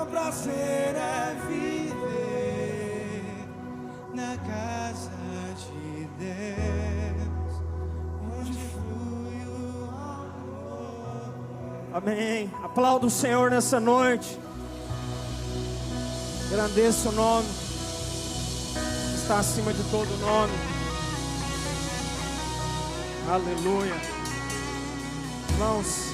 prazer é viver na casa de Deus, onde flui o amor. Amém. Aplauda o Senhor nessa noite. Agradeça o nome. Está acima de todo nome. Aleluia. Irmãos,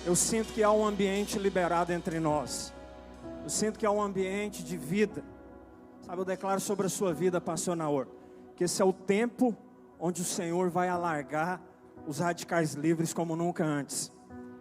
eu sinto que há um ambiente liberado entre nós. Eu sinto que há um ambiente de vida. Sabe, eu declaro sobre a sua vida, pastor Naor, que esse é o tempo onde o Senhor vai alargar os radicais livres como nunca antes.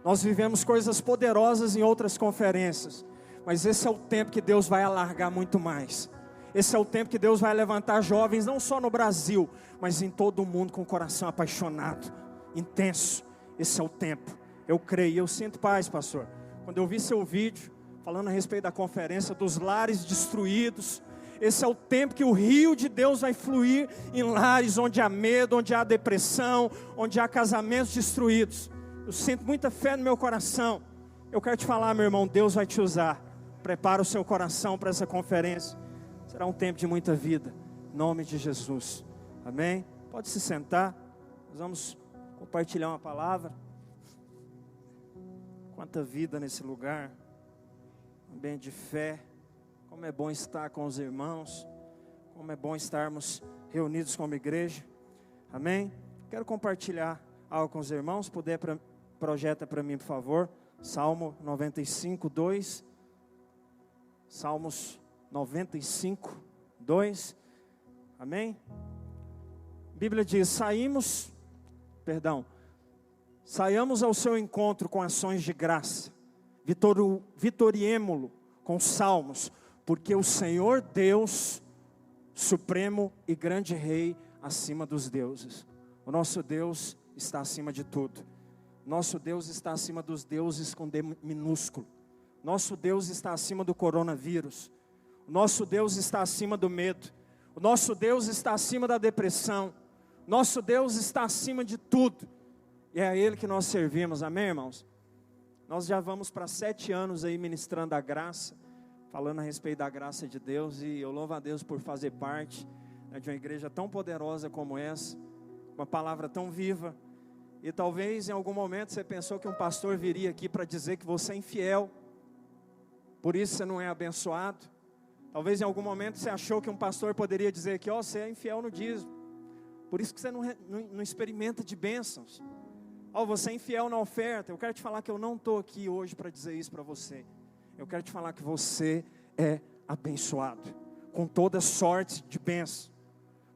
Nós vivemos coisas poderosas em outras conferências, mas esse é o tempo que Deus vai alargar muito mais. Esse é o tempo que Deus vai levantar jovens, não só no Brasil, mas em todo o mundo com o coração apaixonado, intenso. Esse é o tempo. Eu creio, eu sinto paz, pastor. Quando eu vi seu vídeo, falando a respeito da conferência dos lares destruídos, esse é o tempo que o rio de Deus vai fluir em lares onde há medo, onde há depressão, onde há casamentos destruídos. Eu sinto muita fé no meu coração. Eu quero te falar, meu irmão, Deus vai te usar. Prepara o seu coração para essa conferência. Será um tempo de muita vida, em nome de Jesus, amém? Pode se sentar, nós vamos compartilhar uma palavra. Quanta vida nesse lugar, um ambiente de fé. Como é bom estar com os irmãos, como é bom estarmos reunidos como igreja, amém? Quero compartilhar algo com os irmãos, se puder, projeta para mim, por favor, Salmo 95, 2, Salmos 95, 2, amém? A Bíblia diz, saiamos ao seu encontro com ações de graça, vitoriemo-lo com salmos, porque o Senhor Deus, supremo e grande Rei, acima dos deuses. O nosso Deus está acima de tudo. Nosso Deus está acima dos deuses com D minúsculo. Nosso Deus está acima do coronavírus. O nosso Deus está acima do medo. O nosso Deus está acima da depressão. Nosso Deus está acima de tudo. E é a Ele que nós servimos, amém, irmãos? Nós já vamos para 7 anos aí ministrando a graça, falando a respeito da graça de Deus. E eu louvo a Deus por fazer parte, né, de uma igreja tão poderosa como essa, uma palavra tão viva. E talvez em algum momento você pensou que um pastor viria aqui para dizer que você é infiel, por isso você não é abençoado. Talvez em algum momento você achou que um pastor poderia dizer que você é infiel no dízimo, por isso que você não experimenta de bênçãos. Você é infiel na oferta. Eu quero te falar que eu não estou aqui hoje para dizer isso para você. Eu quero te falar que você é abençoado, com toda sorte de bênção.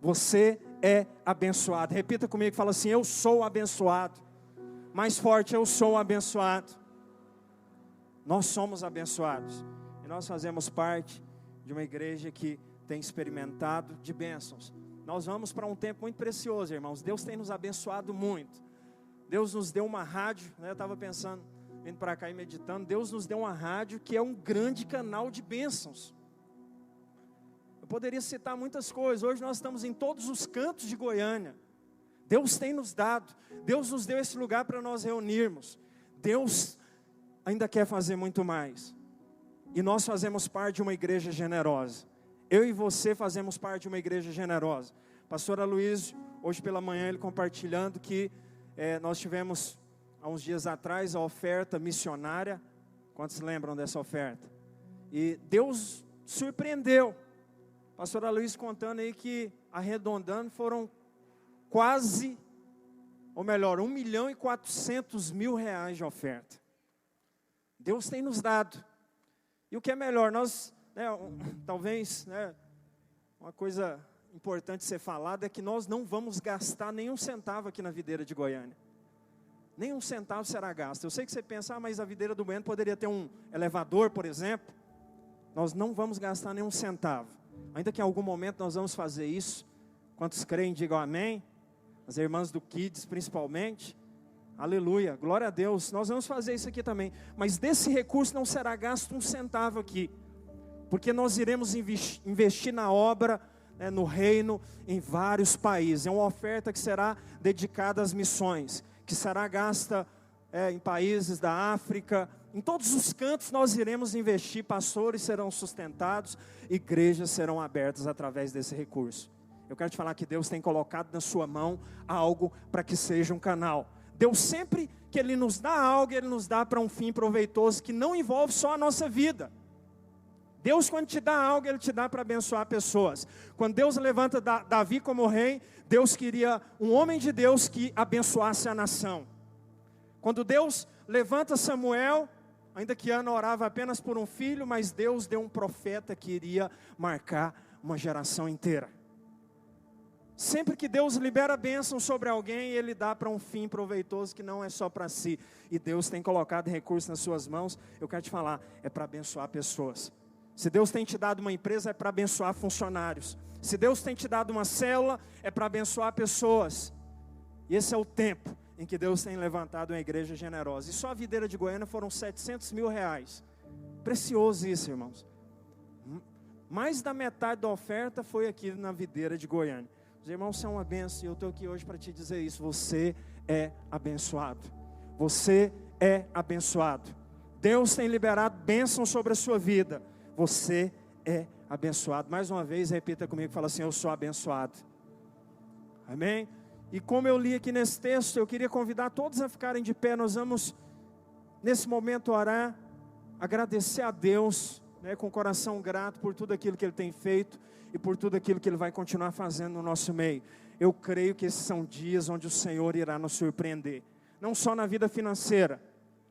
Você é abençoado. Repita comigo, fala assim, eu sou abençoado. Mais forte, eu sou abençoado. Nós somos abençoados. E nós fazemos parte de uma igreja que tem experimentado de bênçãos. Nós vamos para um tempo muito precioso, irmãos. Deus tem nos abençoado muito. Deus nos deu uma rádio, né? Eu estava pensando, vindo para cá e meditando. Deus nos deu uma rádio que é um grande canal de bênçãos. Eu poderia citar muitas coisas. Hoje nós estamos em todos os cantos de Goiânia. Deus tem nos dado. Deus nos deu esse lugar para nós reunirmos. Deus ainda quer fazer muito mais. E nós fazemos parte de uma igreja generosa. Eu e você fazemos parte de uma igreja generosa. Pastor Aloysio, hoje pela manhã, ele compartilhando que nós tivemos, há uns dias atrás, a oferta missionária. Quantos lembram dessa oferta? E Deus surpreendeu. Pastor Aloysio contando aí que, arredondando, foram quase, ou melhor, 1.400.000 reais de oferta. Deus tem nos dado. E o que é melhor, nós, talvez, uma coisa importante ser falada é que nós não vamos gastar nenhum centavo aqui na Videira de Goiânia. Nenhum centavo será gasto. Eu sei que você pensa, mas a Videira do Bueno poderia ter um elevador, por exemplo. Nós não vamos gastar nenhum centavo. Ainda que em algum momento nós vamos fazer isso. Quantos creem, digam amém. As irmãs do Kids principalmente. Aleluia, glória a Deus. Nós vamos fazer isso aqui também. Mas desse recurso não será gasto um centavo aqui. Porque nós iremos investir na obra, no reino, em vários países. É uma oferta que será dedicada às missões, que será gasta em países da África, em todos os cantos nós iremos investir, pastores serão sustentados, igrejas serão abertas através desse recurso. Eu quero te falar que Deus tem colocado na sua mão algo para que seja um canal. Deus sempre que Ele nos dá algo, Ele nos dá para um fim proveitoso que não envolve só a nossa vida. Deus, quando te dá algo, Ele te dá para abençoar pessoas. Quando Deus levanta Davi como rei, Deus queria um homem de Deus que abençoasse a nação. Quando Deus levanta Samuel, ainda que Ana orava apenas por um filho, mas Deus deu um profeta que iria marcar uma geração inteira. Sempre que Deus libera bênção sobre alguém, Ele dá para um fim proveitoso que não é só para si. E Deus tem colocado recursos nas suas mãos, eu quero te falar, é para abençoar pessoas. Se Deus tem te dado uma empresa, é para abençoar funcionários. Se Deus tem te dado uma célula, é para abençoar pessoas. E esse é o tempo em que Deus tem levantado uma igreja generosa. E só a videira de Goiânia foram 700 mil reais. Precioso isso, irmãos. Mais da metade da oferta foi aqui na videira de Goiânia. Os irmãos são uma bênção e eu estou aqui hoje para te dizer isso. Você é abençoado. Você é abençoado. Deus tem liberado bênção sobre a sua vida. Você é abençoado. Mais uma vez, repita comigo, fala assim: eu sou abençoado. Amém? E como eu li aqui nesse texto, eu queria convidar todos a ficarem de pé. Nós vamos, nesse momento, orar, agradecer a Deus, com o coração grato por tudo aquilo que Ele tem feito e por tudo aquilo que Ele vai continuar fazendo no nosso meio. Eu creio que esses são dias onde o Senhor irá nos surpreender, não só na vida financeira.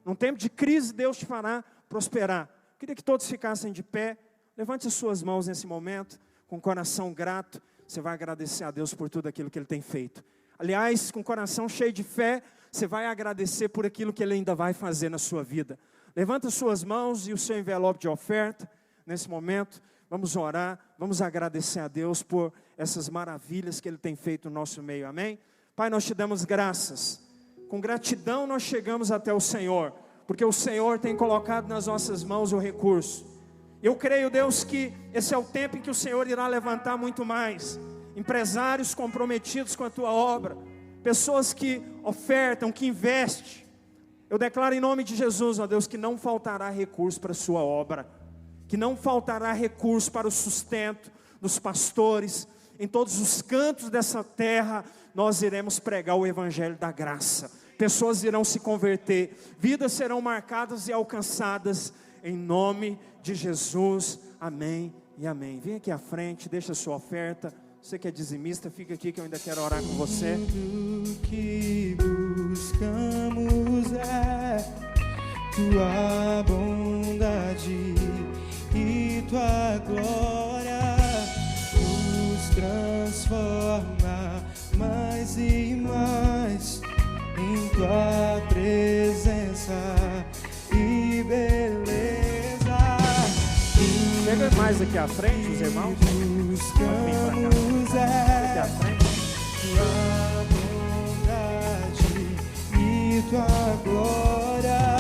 Num tempo de crise, Deus te fará prosperar. Eu queria que todos ficassem de pé. Levante as suas mãos nesse momento, com o coração grato. Você vai agradecer a Deus por tudo aquilo que Ele tem feito. Aliás, com o coração cheio de fé, você vai agradecer por aquilo que Ele ainda vai fazer na sua vida. Levanta as suas mãos e o seu envelope de oferta. Nesse momento, vamos orar, vamos agradecer a Deus por essas maravilhas que Ele tem feito no nosso meio, amém? Pai, nós te damos graças. Com gratidão nós chegamos até o Senhor, porque o Senhor tem colocado nas nossas mãos o recurso. Eu creio, Deus, que esse é o tempo em que o Senhor irá levantar muito mais empresários comprometidos com a tua obra, pessoas que ofertam, que investem. Eu declaro em nome de Jesus, ó Deus, que não faltará recurso para a sua obra, que não faltará recurso para o sustento dos pastores. Em todos os cantos dessa terra nós iremos pregar o evangelho da graça. Pessoas irão se converter, vidas serão marcadas e alcançadas em nome de Jesus, amém e amém. Vem aqui à frente, deixa a sua oferta. Você que é dizimista, fica aqui que eu ainda quero orar com você. Tudo que buscamos é tua bondade e tua glória. Nos transforma mais e mais em tua presença e beleza. Chega mais aqui à frente, os irmãos. Buscamos aqui à frente. tua bondade e tua glória.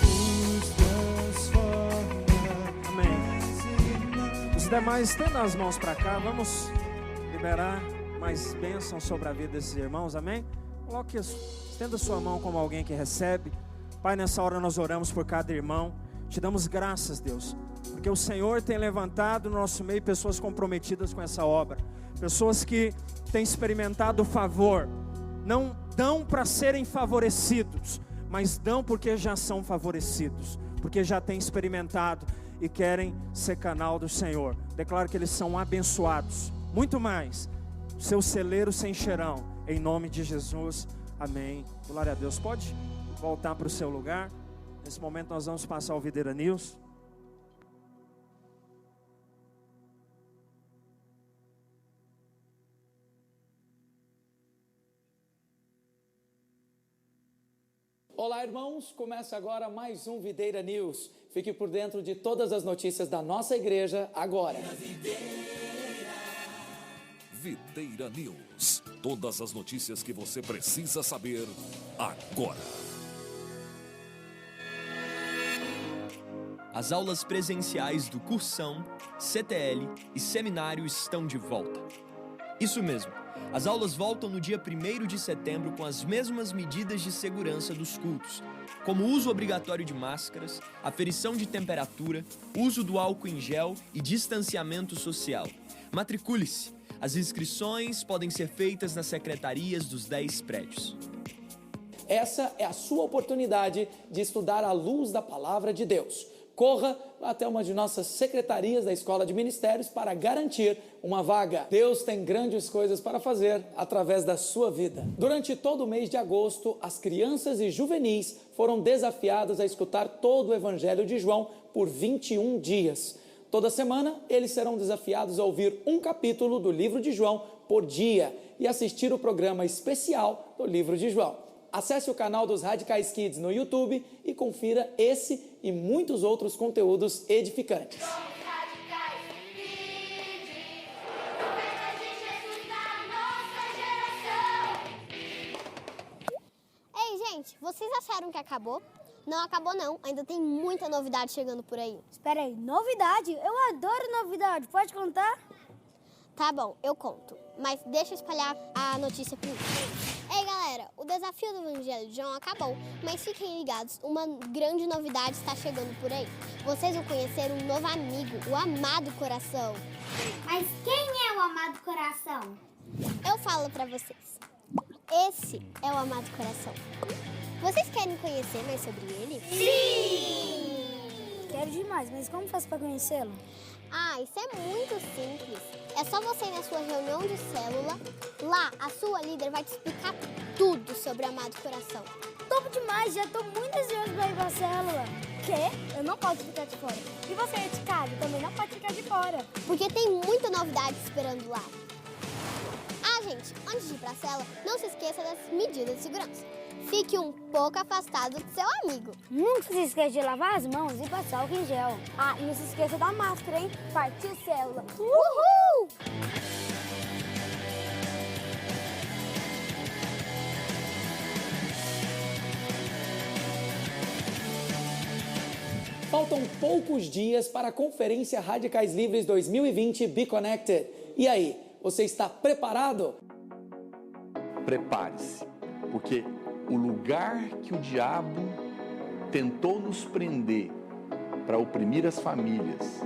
Nos transforma. Amém. Os demais, estenda as mãos para cá. Vamos liberar mais bênção sobre a vida desses irmãos, amém? Coloque isso, estenda sua mão como alguém que recebe. Pai, nessa hora nós oramos por cada irmão. Te damos graças, Deus, porque o Senhor tem levantado no nosso meio pessoas comprometidas com essa obra, pessoas que têm experimentado o favor, não dão para serem favorecidos, mas dão porque já são favorecidos, porque já têm experimentado e querem ser canal do Senhor. Declaro que eles são abençoados, muito mais, seus celeiros se encherão, em nome de Jesus, amém. Glória a Deus. Pode voltar para o seu lugar. Nesse momento nós vamos passar o Videira News. Olá, irmãos, começa agora mais um Videira News. Fique por dentro de todas as notícias da nossa igreja agora. Videira News. Todas as notícias que você precisa saber agora. As aulas presenciais do Cursão, CTL e Seminário estão de volta. Isso mesmo, As aulas voltam no dia 1º de setembro com as mesmas medidas de segurança dos cultos, como o uso obrigatório de máscaras, aferição de temperatura, uso do álcool em gel e distanciamento social. Matricule-se. As inscrições podem ser feitas nas secretarias dos 10 prédios. Essa é a sua oportunidade de estudar à luz da palavra de Deus. Corra até uma de nossas secretarias da Escola de Ministérios para garantir uma vaga. Deus tem grandes coisas para fazer através da sua vida. Durante todo o mês de agosto, as crianças e juvenis foram desafiadas a escutar todo o Evangelho de João por 21 dias. Toda semana, eles serão desafiados a ouvir um capítulo do livro de João por dia e assistir o programa especial do livro de João. Acesse o canal dos Radicais Kids no YouTube e confira esse e muitos outros conteúdos edificantes. Ei, gente, vocês acharam que acabou? Não acabou não, ainda tem muita novidade chegando por aí. Espera aí, novidade? Eu adoro novidade, pode contar? Tá bom, eu conto, mas deixa eu espalhar a notícia primeiro. Ei, galera, o desafio do Evangelho de João acabou, mas fiquem ligados, uma grande novidade está chegando por aí. Vocês vão conhecer um novo amigo, o Amado Coração. Mas quem é o Amado Coração? Eu falo pra vocês. Esse é o Amado Coração. Vocês querem conhecer mais sobre ele? Sim! Quero demais, mas como faço pra conhecê-lo? Ah, isso é muito simples. É só você ir na sua reunião de célula. Lá, a sua líder vai te explicar tudo sobre o Amado Coração. Top demais, já tô muito ansioso pra ir pra célula. Quê? Eu não posso ficar de fora. E você é de casa, também não pode ficar de fora. Porque tem muita novidade esperando lá. Ah, gente, antes de ir pra célula, não se esqueça das medidas de segurança. Fique um pouco afastado do seu amigo. Nunca se esqueça de lavar as mãos e passar álcool em gel. Ah, e não se esqueça da máscara, hein? Partiu célula. Uhul! Faltam poucos dias para a Conferência Radicais Livres 2020 Be Connected. E aí, você está preparado? Prepare-se, porque o lugar que o diabo tentou nos prender para oprimir as famílias,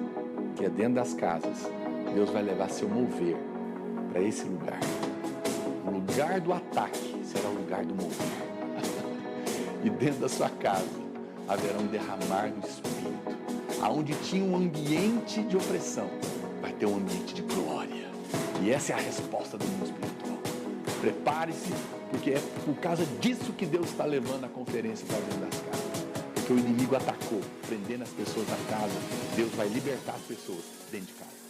que é dentro das casas, Deus vai levar seu mover para esse lugar. O lugar do ataque será o lugar do mover. E dentro da sua casa haverá um derramar do Espírito. Aonde tinha um ambiente de opressão, vai ter um ambiente de glória. E essa é a resposta do mundo espiritual. Prepare-se, porque é por causa disso que Deus está levando a conferência para dentro das casas. Porque o inimigo atacou, prendendo as pessoas na casa. Deus vai libertar as pessoas dentro de casa.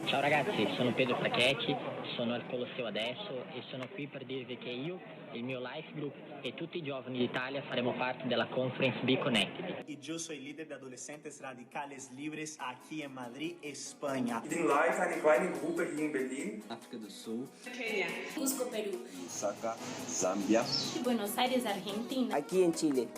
Ciao ragazzi, sono Pedro Fracchetti, sono al Colosseo adesso e sono qui per dirvi che io, il mio life group e tutti i giovani d'Italia faremo parte della conference Be Connected. Y yo soy líder de adolescentes radicales libres aquí en Madrid, España. Ich bin Leiter einer kleinen Gruppe hier in Berlin. África do Sul. Kenia. Cusco, Perú. Lusaka, Zambia. Buenos Aires, Argentina. Aqui em Chile.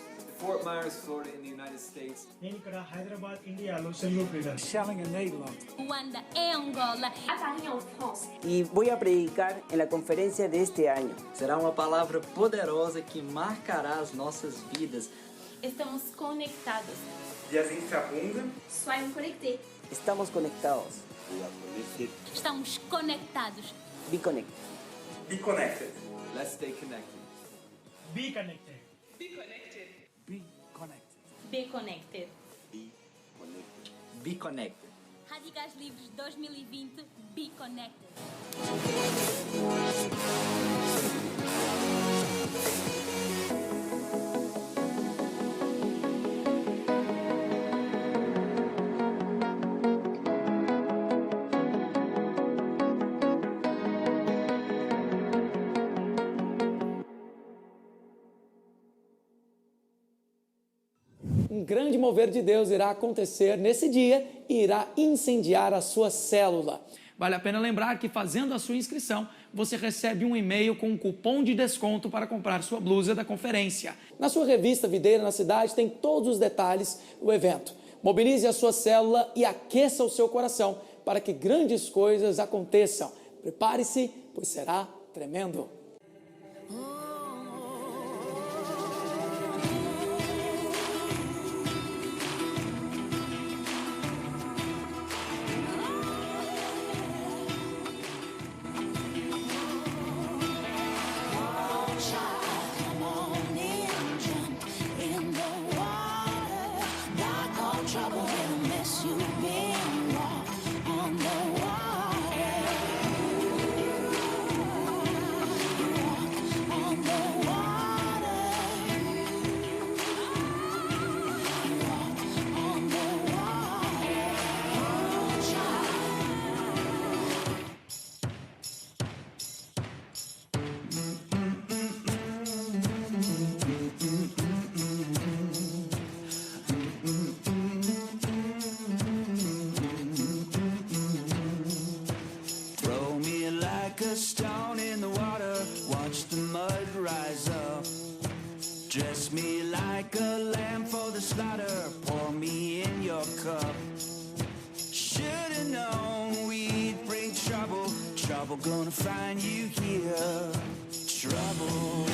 Fort Myers, Florida, in the United States. Hyderabad, India, Luxemburgo. Schelling in Nederland. Ruanda e Angola. Paris en France. E vou a predicar na conferência deste ano. Será uma palavra poderosa que marcará as nossas vidas. Estamos conectados. Wir sind verbunden. Soyons connectés. Estamos conectados. Estamos conectados. Be connected. Be connected. Let's stay connected. Be connected. Be connected. Be connected. Be connected. Be connected. Be connected. Radicais Livres 2020, Be Connected. Um grande mover de Deus irá acontecer nesse dia e irá incendiar a sua célula. Vale a pena lembrar que fazendo a sua inscrição, você recebe um e-mail com um cupom de desconto para comprar sua blusa da conferência. Na sua revista Videira na Cidade tem todos os detalhes do evento. Mobilize a sua célula e aqueça o seu coração para que grandes coisas aconteçam. Prepare-se, pois será tremendo. Dress me like a lamb for the slaughter, pour me in your cup. Should've known we'd bring trouble, trouble gonna find you here, trouble.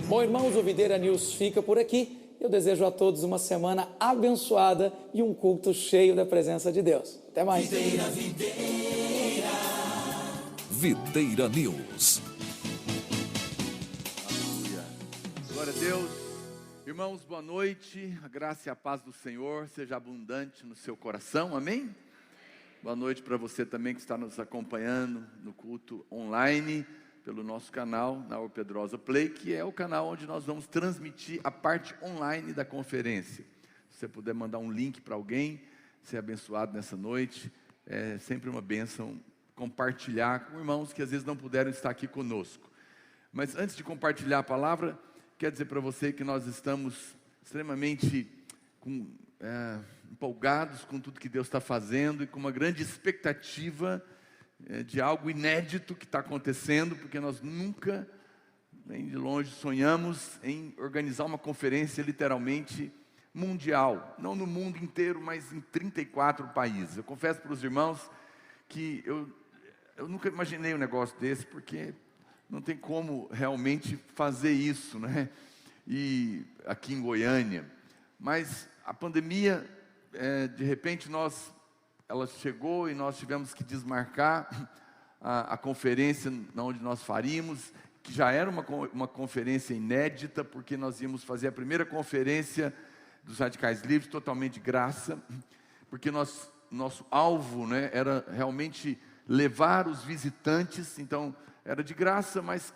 Bom, irmãos, o Videira News fica por aqui. Eu desejo a todos uma semana abençoada e um culto cheio da presença de Deus. Até mais. Videira News. Glória a Deus. Irmãos, boa noite. A graça e a paz do Senhor seja abundante no seu coração. Amém? Boa noite para você também que está nos acompanhando no culto online, pelo nosso canal, na Pedrosa Play, que é o canal onde nós vamos transmitir a parte online da conferência. Se você puder mandar um link para alguém, ser abençoado nessa noite, é sempre uma bênção compartilhar com irmãos que às vezes não puderam estar aqui conosco. Mas antes de compartilhar a palavra, quero dizer para você que nós estamos extremamente empolgados com tudo que Deus está fazendo e com uma grande expectativa de algo inédito que está acontecendo, porque nós nunca, nem de longe, sonhamos em organizar uma conferência literalmente mundial, não no mundo inteiro, mas em 34 países. Eu confesso para os irmãos que eu nunca imaginei um negócio desse, porque não tem como realmente fazer isso, né? E aqui em Goiânia, mas a pandemia, de repente ela chegou e nós tivemos que desmarcar a conferência onde nós faríamos, que já era uma conferência inédita, porque nós íamos fazer a primeira conferência dos Radicais Livres totalmente de graça, porque nosso alvo, né, era realmente levar os visitantes. Então era de graça, mas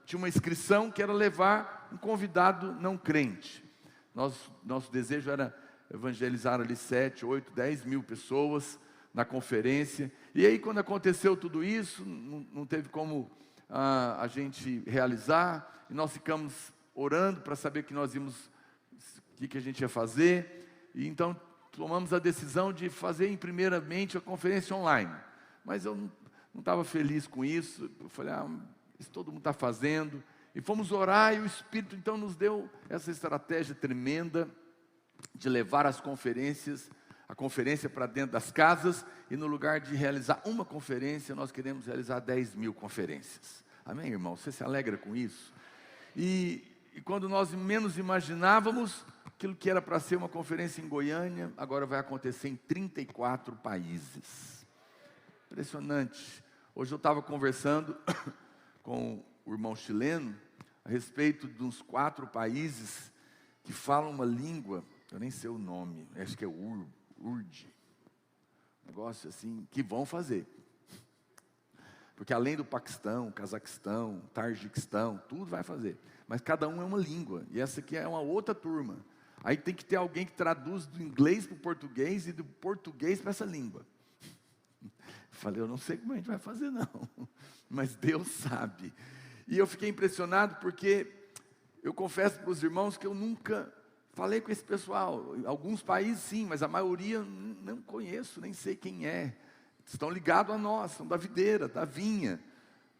tinha uma inscrição que era levar um convidado não crente. Nosso desejo era evangelizar ali 7, 8, 10 mil pessoas na conferência. E aí, quando aconteceu tudo isso, não teve como a gente realizar, e nós ficamos orando para saber que nós íamos, o que a gente ia fazer. E então tomamos a decisão de fazer primeiramente a conferência online. Mas eu não estava feliz com isso. Eu falei, isso todo mundo está fazendo. E fomos orar, e o Espírito então nos deu essa estratégia tremenda de levar a conferência para dentro das casas, e no lugar de realizar uma conferência, nós queremos realizar 10 mil conferências. Amém, irmão? Você se alegra com isso? E quando nós menos imaginávamos, aquilo que era para ser uma conferência em Goiânia, agora vai acontecer em 34 países. Impressionante. Hoje eu estava conversando com o irmão chileno a respeito de uns 4 países que falam uma língua, eu nem sei o nome, acho que é Urd, negócio assim, que vão fazer. Porque além do Paquistão, Cazaquistão, Tajiquistão, tudo vai fazer. Mas cada um é uma língua, e essa aqui é uma outra turma. Aí tem que ter alguém que traduz do inglês para o português e do português para essa língua. Falei, eu não sei como a gente vai fazer não, mas Deus sabe. E eu fiquei impressionado porque Eu confesso para os irmãos que eu nunca falei com esse pessoal. Alguns países sim, mas a maioria não conheço, nem sei quem é. Estão ligados a nós, são da videira, da vinha.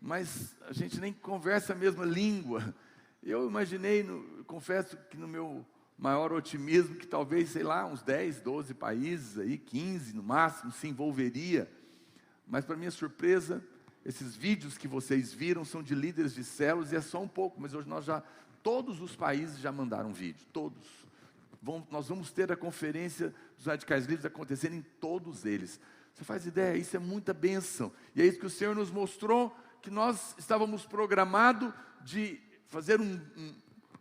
Mas a gente nem conversa a mesma língua. Eu imaginei, confesso que no meu maior otimismo, que talvez, sei lá, uns 10, 12 países, aí, 15 no máximo, se envolveria. Mas para minha surpresa, esses vídeos que vocês viram são de líderes de células e é só um pouco, mas hoje todos os países já mandaram vídeo, todos. Nós vamos ter a conferência dos Radicais Livres acontecendo em todos eles. Você faz ideia? Isso é muita bênção. E é isso que o Senhor nos mostrou, que nós estávamos programados de fazer um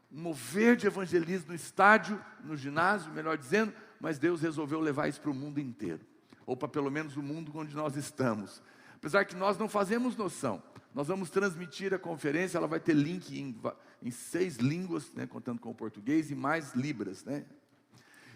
mover de evangelismo no estádio, no ginásio, melhor dizendo, mas Deus resolveu levar isso para o mundo inteiro. Ou para pelo menos o mundo onde nós estamos. Apesar que nós não fazemos noção. Nós vamos transmitir a conferência, ela vai ter link em 6 línguas, né, contando com o português, e mais libras, né?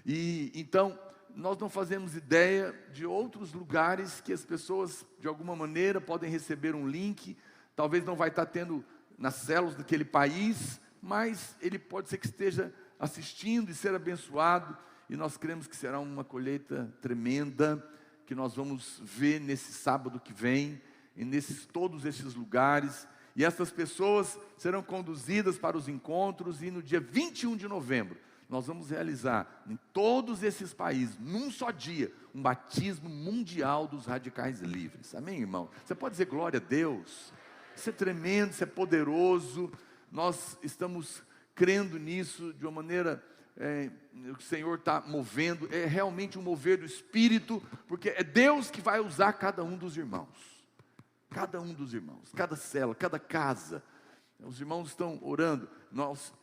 E então, nós não fazemos ideia de outros lugares que as pessoas, de alguma maneira, podem receber um link. Talvez não vai estar tendo nas células daquele país, mas ele pode ser que esteja assistindo e ser abençoado. E nós cremos que será uma colheita tremenda, que nós vamos ver nesse sábado que vem, e todos esses lugares. E essas pessoas serão conduzidas para os encontros, e no dia 21 de novembro, nós vamos realizar em todos esses países, num só dia, um batismo mundial dos Radicais Livres. Amém, irmão? Você pode dizer glória a Deus? Isso é tremendo, isso é poderoso. Nós estamos crendo nisso de uma maneira... o Senhor está movendo, é realmente um mover do Espírito, porque é Deus que vai usar cada um dos irmãos, cada célula, cada casa. Os irmãos estão orando.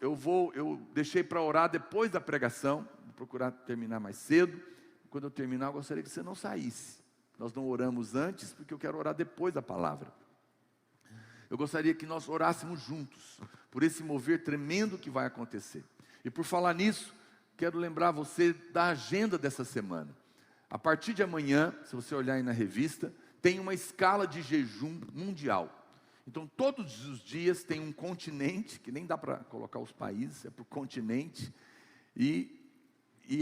Eu deixei para orar depois da pregação, vou procurar terminar mais cedo. Quando eu terminar, eu gostaria que você não saísse. Nós não oramos antes, porque eu quero orar depois da palavra. Eu gostaria que nós orássemos juntos, por esse mover tremendo que vai acontecer. E por falar nisso, quero lembrar você da agenda dessa semana. A partir de amanhã, se você olhar aí na revista, tem uma escala de jejum mundial. Então, todos os dias tem um continente, que nem dá para colocar os países, é por continente, e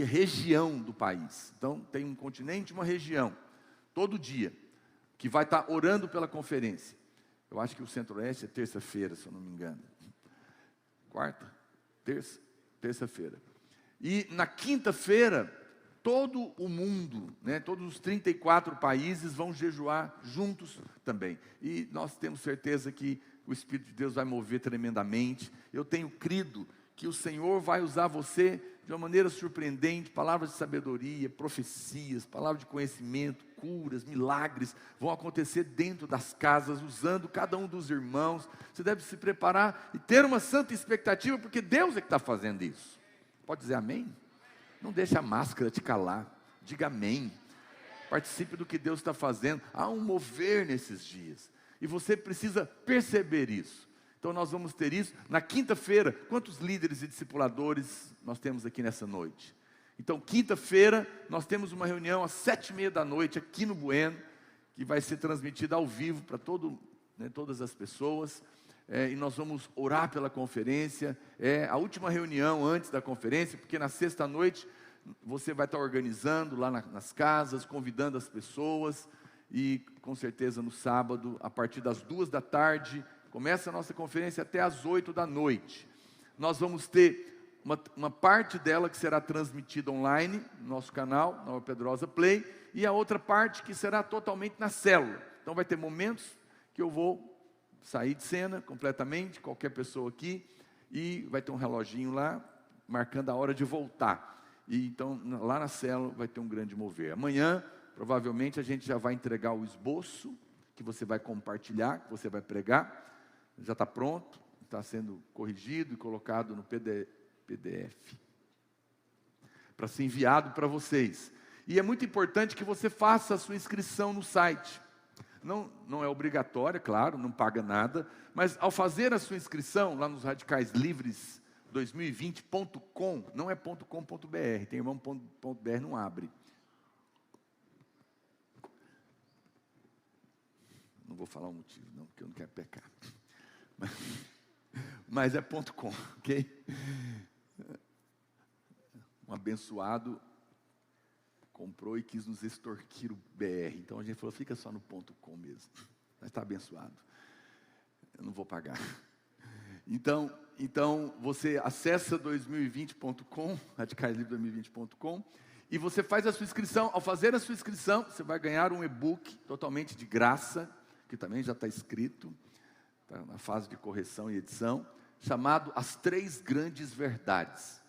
região do país. Então, tem um continente e uma região, todo dia, que vai estar orando pela conferência. Eu acho que o Centro-Oeste é terça-feira, se eu não me engano. Quarta? Terça-feira. E na quinta-feira, todo o mundo, né, todos os 34 países vão jejuar juntos também. E nós temos certeza que o Espírito de Deus vai mover tremendamente. Eu tenho crido que o Senhor vai usar você de uma maneira surpreendente. Palavras de sabedoria, profecias, palavras de conhecimento, curas, milagres vão acontecer dentro das casas, usando cada um dos irmãos. Você deve se preparar e ter uma santa expectativa, porque Deus é que está fazendo isso. Pode dizer amém? Não deixe a máscara te calar. Diga amém. Participe do que Deus está fazendo. Há um mover nesses dias. E você precisa perceber isso. Então nós vamos ter isso na quinta-feira. Quantos líderes e discipuladores nós temos aqui nessa noite? Então quinta-feira nós temos uma reunião às 7h30 aqui no Bueno, que vai ser transmitida ao vivo para todas as pessoas. E nós vamos orar pela conferência. É a última reunião antes da conferência, porque na sexta-noite você vai estar organizando lá nas casas, convidando as pessoas, e com certeza no sábado, a partir das 14h, começa a nossa conferência até às 20h. Nós vamos ter uma parte dela que será transmitida online, no nosso canal, Nova Pedrosa Play, e a outra parte que será totalmente na célula. Então vai ter momentos que eu vou sair de cena completamente, qualquer pessoa aqui, e vai ter um reloginho lá, marcando a hora de voltar. E então, lá na célula, vai ter um grande mover. Amanhã, provavelmente, a gente já vai entregar o esboço, que você vai compartilhar, que você vai pregar. Já está pronto, está sendo corrigido e colocado no PDF, para ser enviado para vocês. E é muito importante que você faça a sua inscrição no site. Não é obrigatória, claro, não paga nada, mas ao fazer a sua inscrição lá nos radicaislivres2020.com, não é .com.br, tem irmão.br, não abre. Não vou falar o motivo, não, porque eu não quero pecar. mas é .com, ok? Um abençoado comprou e quis nos extorquir o BR. Então a gente falou, fica só no .com mesmo. Mas está abençoado. Eu não vou pagar. Então você acessa 2020.com, radicaislivre2020.com, e você faz a sua inscrição. Ao fazer a sua inscrição, você vai ganhar um e-book totalmente de graça, que também já está escrito, está na fase de correção e edição, chamado As 3 Grandes Verdades.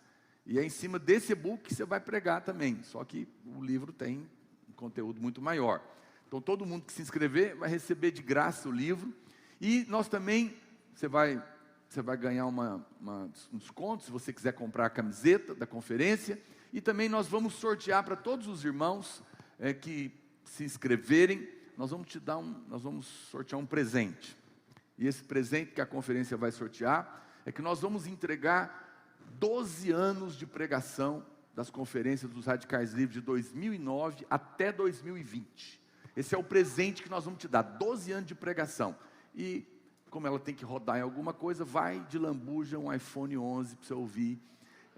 E é em cima desse e-book que você vai pregar também, só que o livro tem um conteúdo muito maior. Então todo mundo que se inscrever vai receber de graça o livro, e nós também, você vai ganhar um desconto se você quiser comprar a camiseta da conferência, e também nós vamos sortear para todos os irmãos que se inscreverem, nós vamos sortear um presente. E esse presente que a conferência vai sortear é que nós vamos entregar 12 anos de pregação das conferências dos Radicais Livres de 2009 até 2020. Esse é o presente que nós vamos te dar, 12 anos de pregação. E como ela tem que rodar em alguma coisa, vai de lambuja um iPhone 11 para você ouvir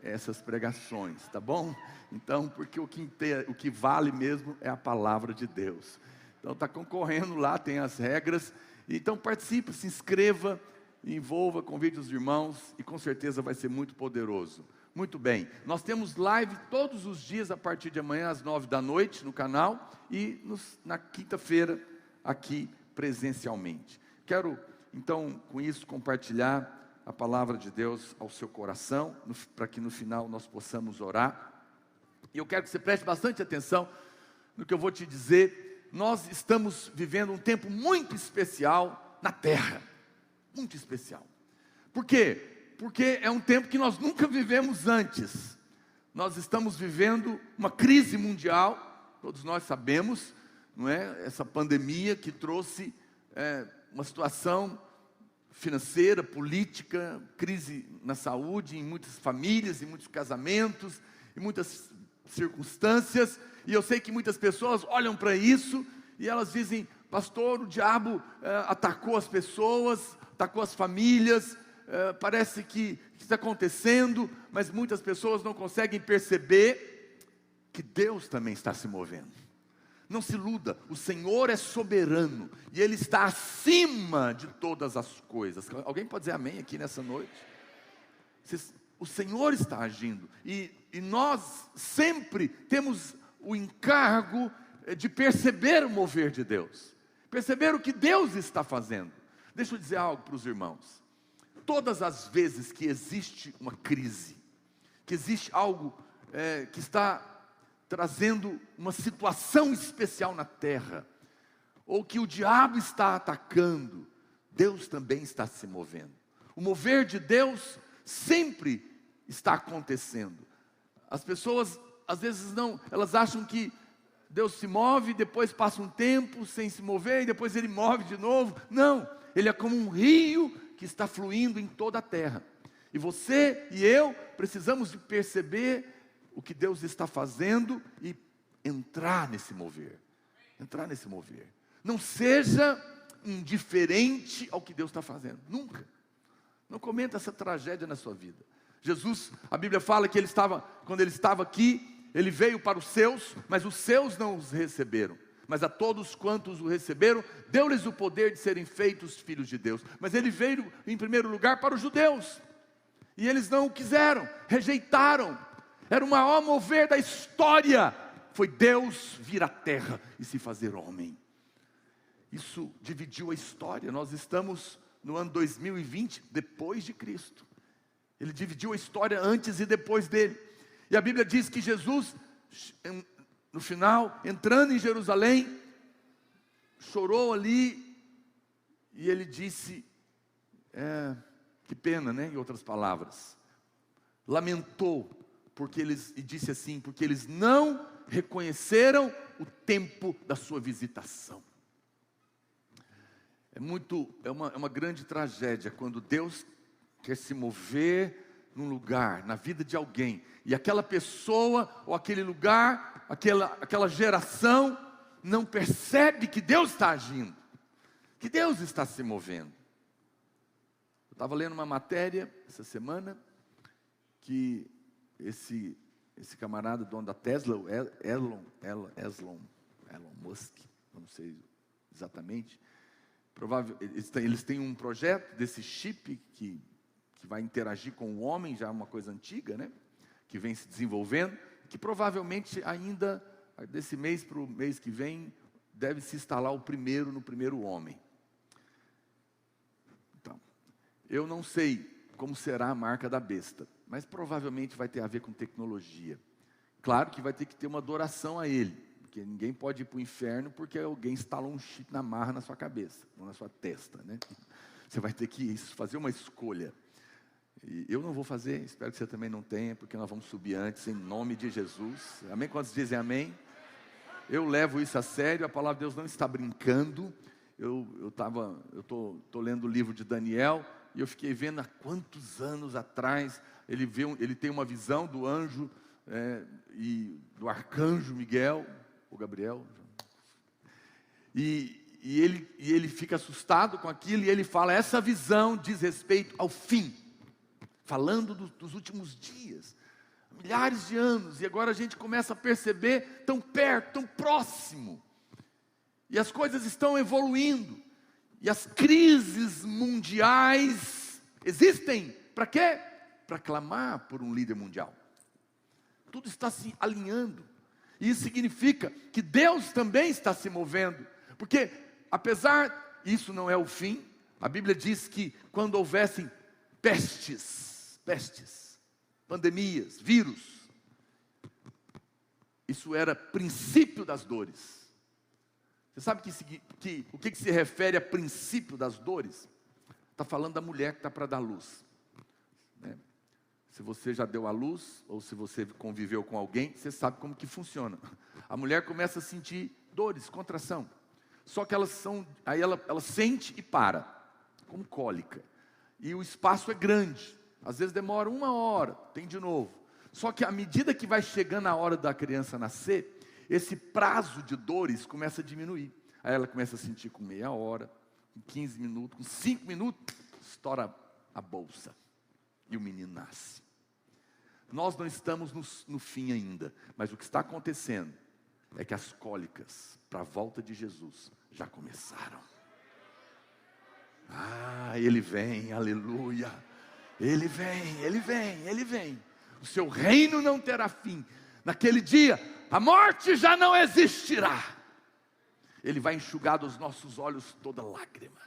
essas pregações, tá bom? Então, porque o que vale mesmo é a palavra de Deus. Então está concorrendo lá, tem as regras. Então participe, se inscreva, envolva, convide os irmãos, e com certeza vai ser muito poderoso. Muito bem, nós temos live todos os dias a partir de amanhã às 9 da noite no canal, e na quinta-feira aqui presencialmente. Quero então com isso compartilhar a palavra de Deus ao seu coração, para que no final nós possamos orar. E eu quero que você preste bastante atenção no que eu vou te dizer. Nós estamos vivendo um tempo muito especial na terra, muito especial. Por quê? Porque é um tempo que nós nunca vivemos antes. Nós estamos vivendo uma crise mundial, todos nós sabemos, não é? Essa pandemia que trouxe uma situação financeira, política, crise na saúde, em muitas famílias, em muitos casamentos, em muitas circunstâncias. E eu sei que muitas pessoas olham para isso e elas dizem: pastor, o diabo atacou as pessoas, atacou as famílias, parece que está acontecendo, mas muitas pessoas não conseguem perceber que Deus também está se movendo. Não se iluda, o Senhor é soberano e Ele está acima de todas as coisas. Alguém pode dizer amém aqui nessa noite? O Senhor está agindo e nós sempre temos o encargo de perceber o mover de Deus, perceber o que Deus está fazendo. Deixa eu dizer algo para os irmãos. Todas as vezes que existe uma crise, que existe algo que está trazendo uma situação especial na terra, ou que o diabo está atacando, Deus também está se movendo. O mover de Deus sempre está acontecendo. As pessoas às vezes elas acham que Deus se move, depois passa um tempo sem se mover, e depois Ele move de novo. Não, Ele é como um rio que está fluindo em toda a terra. E você e eu precisamos de perceber o que Deus está fazendo e entrar nesse mover. Entrar nesse mover. Não seja indiferente ao que Deus está fazendo. Nunca. Não cometa essa tragédia na sua vida. Jesus, a Bíblia fala que quando Ele estava aqui, Ele veio para os seus, mas os seus não os receberam. Mas a todos quantos o receberam, deu-lhes o poder de serem feitos filhos de Deus. Mas Ele veio em primeiro lugar para os judeus. E eles não o quiseram, rejeitaram. Era o maior mover da história. Foi Deus vir à terra e se fazer homem. Isso dividiu a história. Nós estamos no ano 2020, depois de Cristo. Ele dividiu a história antes e depois dele. E a Bíblia diz que Jesus, no final, entrando em Jerusalém, chorou ali, e ele disse, que pena, né? Em outras palavras, lamentou, e disse assim, porque eles não reconheceram o tempo da sua visitação. É uma grande tragédia quando Deus quer se mover num lugar, na vida de alguém, e aquela pessoa, ou aquele lugar, aquela geração, não percebe que Deus está agindo, que Deus está se movendo. estava lendo uma matéria essa semana que esse camarada dono da Tesla, o Elon Musk, não sei exatamente, eles têm um projeto desse chip que vai interagir com o homem, já é uma coisa antiga, né? Que vem se desenvolvendo, que provavelmente ainda desse mês para o mês que vem deve se instalar no primeiro homem. Então, eu não sei como será a marca da besta, mas provavelmente vai ter a ver com tecnologia. Claro que vai ter que ter uma adoração a ele, porque ninguém pode ir para o inferno porque alguém instalou um chip na marra na sua cabeça, ou na sua testa, né? Você vai ter que fazer uma escolha. E eu não vou fazer, espero que você também não tenha, porque nós vamos subir antes, em nome de Jesus. Amém? Quantos dizem amém? Eu levo isso a sério, a palavra de Deus não está brincando. Eu tô lendo o livro de Daniel, e eu fiquei vendo há quantos anos atrás, ele tem uma visão do anjo, e do arcanjo Miguel, ou Gabriel, e ele fica assustado com aquilo, e ele fala, essa visão diz respeito ao fim, falando dos últimos dias, milhares de anos, e agora a gente começa a perceber tão perto, tão próximo, e as coisas estão evoluindo, e as crises mundiais existem, para quê? Para clamar por um líder mundial. Tudo está se alinhando, e isso significa que Deus também está se movendo, porque apesar, isso não é o fim, a Bíblia diz que quando houvessem pestes, pandemias, vírus, isso era princípio das dores. Você sabe o que se refere a princípio das dores? Está falando da mulher que está para dar luz, né? Se você já deu à luz, ou se você conviveu com alguém, você sabe como que funciona. A mulher começa a sentir dores, contração. Só que aí ela sente e para, como cólica. E o espaço é grande. Às vezes demora 1 hora, tem de novo. Só que à medida que vai chegando a hora da criança nascer, esse prazo de dores começa a diminuir. Aí ela começa a sentir com meia hora, com 15 minutos, com 5 minutos, estoura a bolsa. E o menino nasce. Nós não estamos no fim ainda, mas o que está acontecendo é que as cólicas para a volta de Jesus já começaram. Ele vem, aleluia. Ele vem. O seu reino não terá fim. Naquele dia, a morte já não existirá. Ele vai enxugar dos nossos olhos toda lágrima.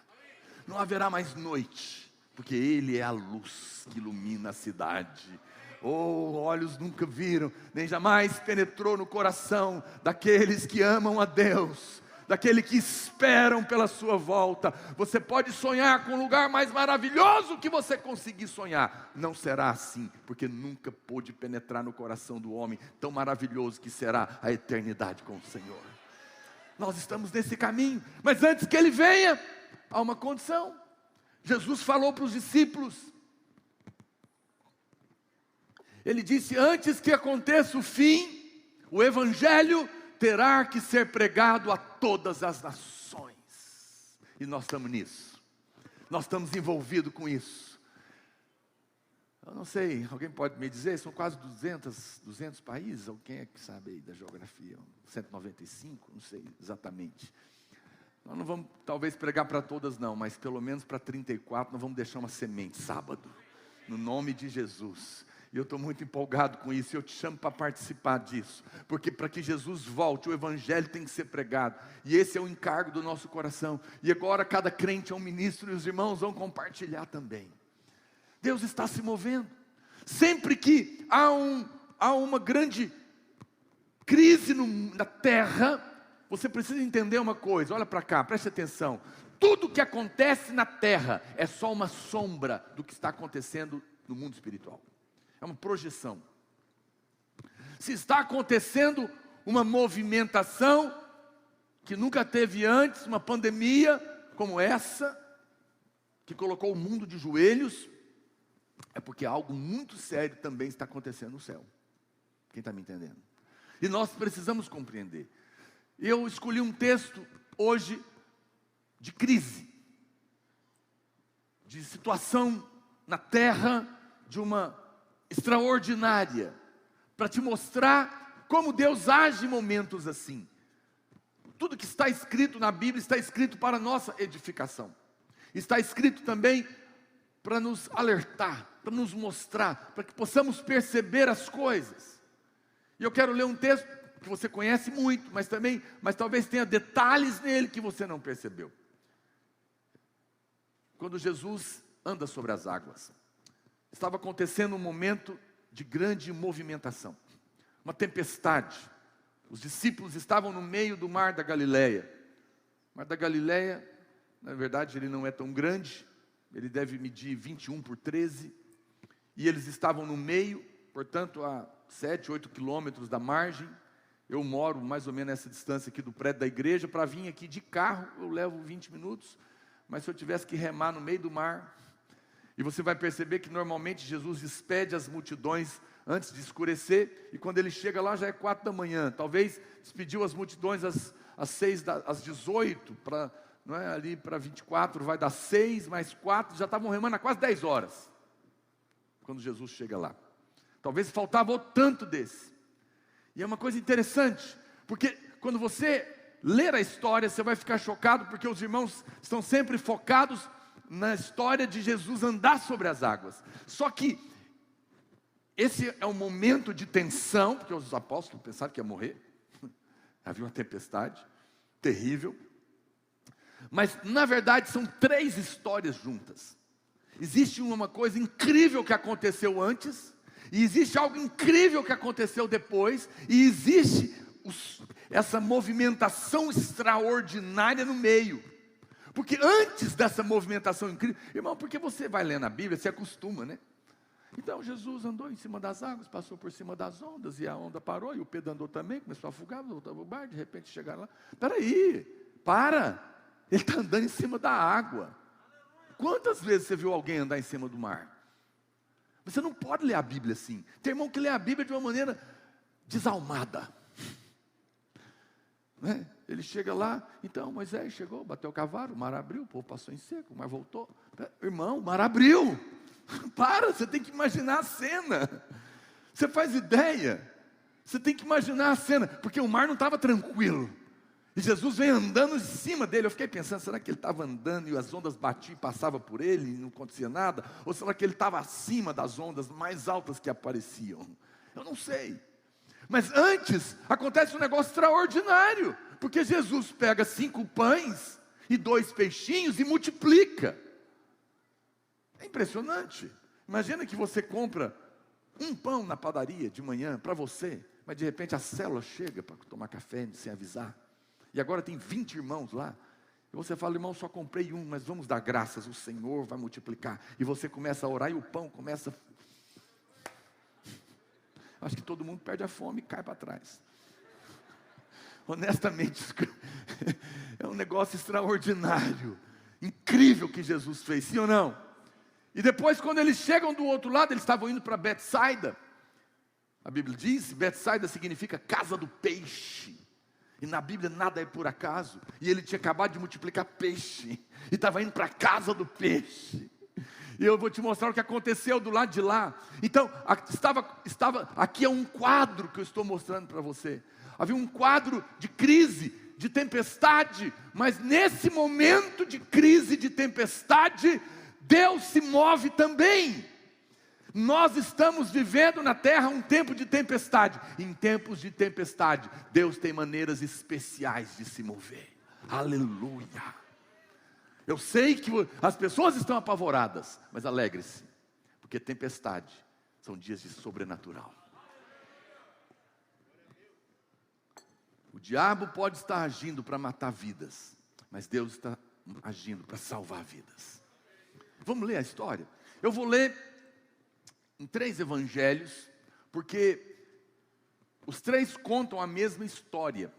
Não haverá mais noite, porque Ele é a luz que ilumina a cidade. Olhos nunca viram, nem jamais penetrou no coração daqueles que amam a Deus, daqueles que esperam pela sua volta. Você pode sonhar com o lugar mais maravilhoso que você conseguir sonhar. Não será assim, porque nunca pôde penetrar no coração do homem tão maravilhoso que será a eternidade com o Senhor. Nós estamos nesse caminho, mas antes que Ele venha, há uma condição. Jesus falou para os discípulos, Ele disse, antes que aconteça o fim, o Evangelho terá que ser pregado a todas as nações. E nós estamos nisso. Nós estamos envolvidos com isso. Eu não sei, alguém pode me dizer? São quase 200 países? Alguém é que sabe aí da geografia? 195? Não sei exatamente. Nós não vamos talvez pregar para todas não, mas pelo menos para 34 nós vamos deixar uma semente sábado. No nome de Jesus. E eu estou muito empolgado com isso, e eu te chamo para participar disso, porque para que Jesus volte, o Evangelho tem que ser pregado, e esse é o encargo do nosso coração, e agora cada crente é um ministro, e os irmãos vão compartilhar também. Deus está se movendo, sempre que há uma grande crise na terra, você precisa entender uma coisa, olha para cá, preste atenção, tudo que acontece na terra, é só uma sombra do que está acontecendo no mundo espiritual. É uma projeção. Se está acontecendo uma movimentação que nunca teve antes, uma pandemia como essa, que colocou o mundo de joelhos, é porque algo muito sério também está acontecendo no céu. Quem está me entendendo? E nós precisamos compreender. Eu escolhi um texto hoje de crise. de situação na terra, de uma extraordinária, para te mostrar como Deus age em momentos assim. Tudo que está escrito na Bíblia está escrito para a nossa edificação. Está escrito também para nos alertar, para nos mostrar, para que possamos perceber as coisas. E eu quero ler um texto que você conhece muito, mas talvez tenha detalhes nele que você não percebeu. Quando Jesus anda sobre as águas, estava acontecendo um momento de grande movimentação, uma tempestade. Os discípulos estavam no meio do mar da Galileia. O mar da Galileia, na verdade, ele não é tão grande, ele deve medir 21 por 13, e eles estavam no meio, portanto, a 7, 8 quilômetros da margem. Eu moro mais ou menos nessa distância aqui do prédio da igreja. Para vir aqui de carro, eu levo 20 minutos, mas se eu tivesse que remar no meio do mar, e você vai perceber que normalmente Jesus despede as multidões antes de escurecer, e quando ele chega lá já é 4 da manhã, talvez despediu as multidões às 18, não é, ali para 24, vai dar 6 mais 4, já estavam remando há quase 10 horas, quando Jesus chega lá. Talvez faltava o tanto desse. E é uma coisa interessante, porque quando você ler a história, você vai ficar chocado, porque os irmãos estão sempre focados na história de Jesus andar sobre as águas. Só que esse é um momento de tensão, porque os apóstolos pensaram que ia morrer. Havia uma tempestade terrível. Mas, na verdade, são 3 histórias juntas. Existe uma coisa incrível que aconteceu antes, e existe algo incrível que aconteceu depois, e existe essa movimentação extraordinária no meio. Porque antes dessa movimentação incrível, irmão, porque você vai lendo a Bíblia, você acostuma, né? Então Jesus andou em cima das águas, passou por cima das ondas, e a onda parou, e o Pedro andou também, começou a afogar, voltava o bar, de repente chegaram lá. Espera para, ele está andando em cima da água. Quantas vezes você viu alguém andar em cima do mar? Você não pode ler a Bíblia assim. Tem irmão que lê a Bíblia de uma maneira desalmada, né? Ele chega lá, então Moisés chegou, bateu o cavalo, o mar abriu, o povo passou em seco, o mar voltou. Irmão, o mar abriu. Para, você tem que imaginar a cena. Você faz ideia? Você tem que imaginar a cena, porque o mar não estava tranquilo. E Jesus vem andando em cima dele. Eu fiquei pensando, será que ele estava andando e as ondas batiam e passavam por ele e não acontecia nada? Ou será que ele estava acima das ondas mais altas que apareciam? Eu não sei. Mas antes, acontece um negócio extraordinário. Porque Jesus pega 5 pães e 2 peixinhos e multiplica. É impressionante. Imagina que você compra um pão na padaria de manhã para você, mas de repente a célula chega para tomar café sem avisar. E agora tem 20 irmãos lá. E você fala, irmão, só comprei um, mas vamos dar graças, o Senhor vai multiplicar. E você começa a orar e o pão começa... Acho que todo mundo perde a fome e cai para trás. Honestamente, é um negócio extraordinário, incrível que Jesus fez, sim ou não? E depois, quando eles chegam do outro lado, eles estavam indo para Betsaida. A Bíblia diz, Betsaida significa casa do peixe. E na Bíblia nada é por acaso. E ele tinha acabado de multiplicar peixe, e estava indo para a casa do peixe. E eu vou te mostrar o que aconteceu do lado de lá. Então, aqui é um quadro que eu estou mostrando para você. Havia um quadro de crise, de tempestade, mas nesse momento de crise, de tempestade, Deus se move também. Nós estamos vivendo na terra um tempo de tempestade. Em tempos de tempestade, Deus tem maneiras especiais de se mover. Aleluia! Eu sei que as pessoas estão apavoradas, mas alegre-se, porque tempestade são dias de sobrenatural. O diabo pode estar agindo para matar vidas, mas Deus está agindo para salvar vidas. Vamos ler a história? Eu vou ler em 3 evangelhos, porque os 3 contam a mesma história.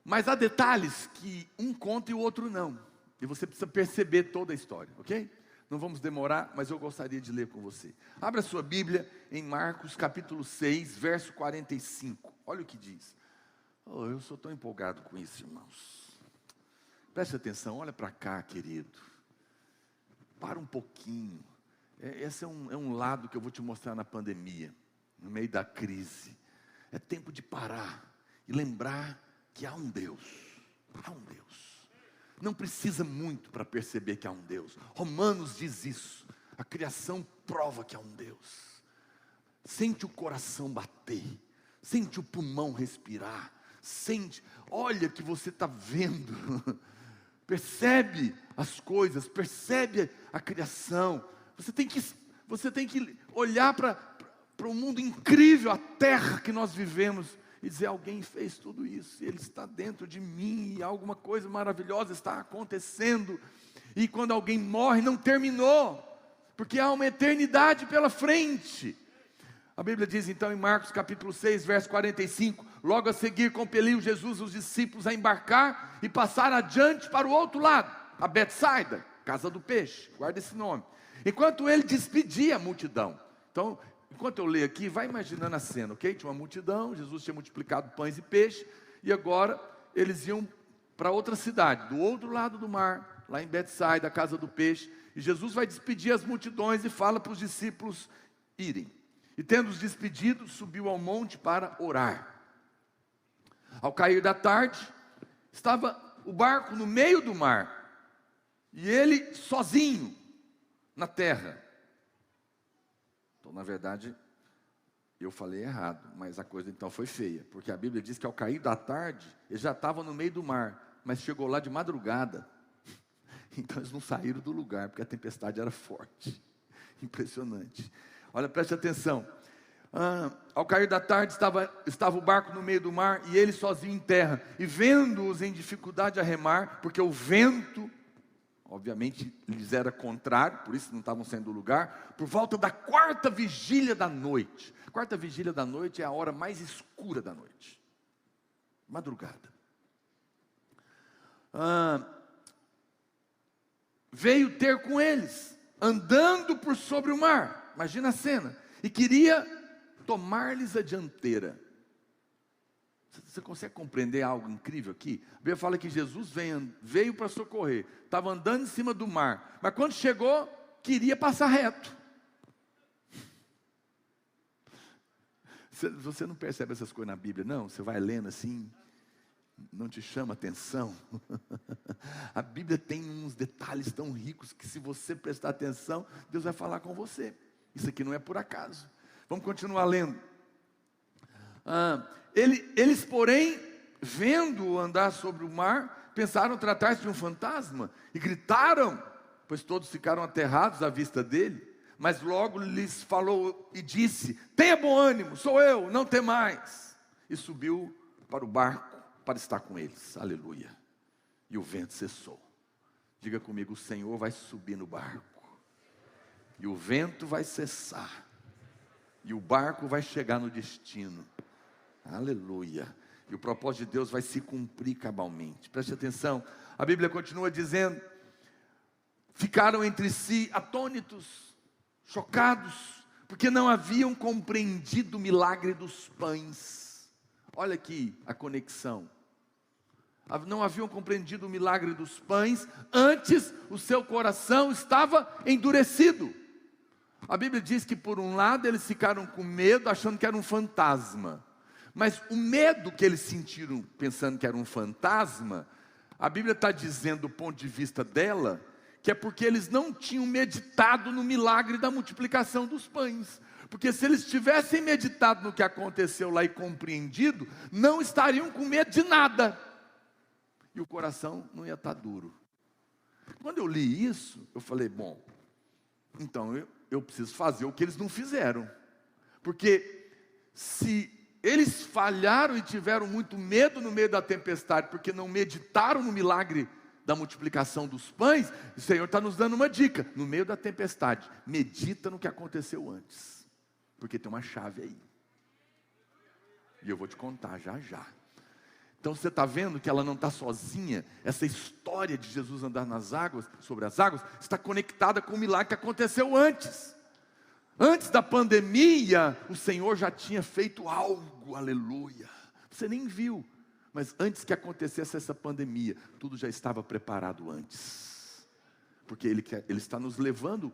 Mas há detalhes que um conta e o outro não. E você precisa perceber toda a história, ok? Não vamos demorar, mas eu gostaria de ler com você. Abra sua Bíblia em Marcos capítulo 6, verso 45. Olha o que diz. Oh, eu sou tão empolgado com isso, irmãos. Preste atenção, olha para cá, querido. para um pouquinho. Esse é um lado que eu vou te mostrar na pandemia, no meio da crise. É tempo de parar e lembrar que há um Deus. Há um Deus. Não precisa muito para perceber que há um Deus. Romanos diz isso. A criação prova que há um Deus. Sente o coração bater. Sente o pulmão respirar. Sente, olha que você está vendo. Percebe as coisas, percebe a criação. Você tem que olhar para o mundo incrível, a terra que nós vivemos, e dizer: alguém fez tudo isso, e Ele está dentro de mim, e alguma coisa maravilhosa está acontecendo. E quando alguém morre, não terminou, porque há uma eternidade pela frente. A Bíblia diz então em Marcos capítulo 6, verso 45, logo a seguir compeliu Jesus os discípulos a embarcar e passar adiante para o outro lado, a Betsaida, casa do peixe, guarda esse nome. Enquanto ele despedia a multidão. Então, enquanto eu leio aqui, vai imaginando a cena, ok? Tinha uma multidão, Jesus tinha multiplicado pães e peixe, e agora eles iam para outra cidade, do outro lado do mar, lá em Betsaida, a casa do peixe, e Jesus vai despedir as multidões e fala para os discípulos irem. E tendo-os despedido, subiu ao monte para orar. Ao cair da tarde, estava o barco no meio do mar, e ele sozinho na terra. Então, na verdade, eu falei errado, mas a coisa então foi feia, porque a Bíblia diz que ao cair da tarde, eles já estavam no meio do mar, mas chegou lá de madrugada. Então eles não saíram do lugar, porque a tempestade era forte. Impressionante. Olha, preste atenção. Ao cair da tarde estava o barco no meio do mar, e ele sozinho em terra, e vendo-os em dificuldade a remar, porque o vento, obviamente, lhes era contrário, por isso não estavam saindo do lugar, por volta da quarta vigília da noite. A quarta vigília da noite é a hora mais escura da noite. Madrugada. Veio ter com eles, andando por sobre o mar. Imagina a cena. E queria tomar-lhes a dianteira. Você consegue compreender algo incrível aqui? A Bíblia fala que Jesus veio para socorrer. Estava andando em cima do mar. Mas quando chegou, queria passar reto. Você não percebe essas coisas na Bíblia, não? Você vai lendo assim, não te chama atenção? A Bíblia tem uns detalhes tão ricos que, se você prestar atenção, Deus vai falar com você. Isso aqui não é por acaso. Vamos continuar lendo. Eles, porém, vendo-o andar sobre o mar, pensaram tratar-se de um fantasma e gritaram, pois todos ficaram aterrados à vista dele. Mas logo lhes falou e disse: tenha bom ânimo, sou eu, não temais. E subiu para o barco para estar com eles. Aleluia. E o vento cessou. Diga comigo: o Senhor vai subir no barco, e o vento vai cessar, e o barco vai chegar no destino. Aleluia. E o propósito de Deus vai se cumprir cabalmente. Preste atenção, a Bíblia continua dizendo: ficaram entre si atônitos, chocados, porque não haviam compreendido o milagre dos pães. Olha aqui a conexão. Não haviam compreendido o milagre dos pães, antes o seu coração estava endurecido. A Bíblia diz que, por um lado, eles ficaram com medo, achando que era um fantasma. Mas o medo que eles sentiram, pensando que era um fantasma, a Bíblia está dizendo, do ponto de vista dela, que é porque eles não tinham meditado no milagre da multiplicação dos pães. Porque se eles tivessem meditado no que aconteceu lá e compreendido, não estariam com medo de nada. E o coração não ia estar duro. Quando eu li isso, eu falei: bom, então eu preciso fazer o que eles não fizeram. Porque se eles falharam e tiveram muito medo no meio da tempestade, porque não meditaram no milagre da multiplicação dos pães, o Senhor está nos dando uma dica: no meio da tempestade, medita no que aconteceu antes, porque tem uma chave aí, e eu vou te contar já já. Então você está vendo que ela não está sozinha. Essa história de Jesus andar nas águas, sobre as águas, está conectada com o milagre que aconteceu antes. Antes da pandemia, o Senhor já tinha feito algo, aleluia. Você nem viu, mas antes que acontecesse essa pandemia, tudo já estava preparado antes. porque Ele está nos levando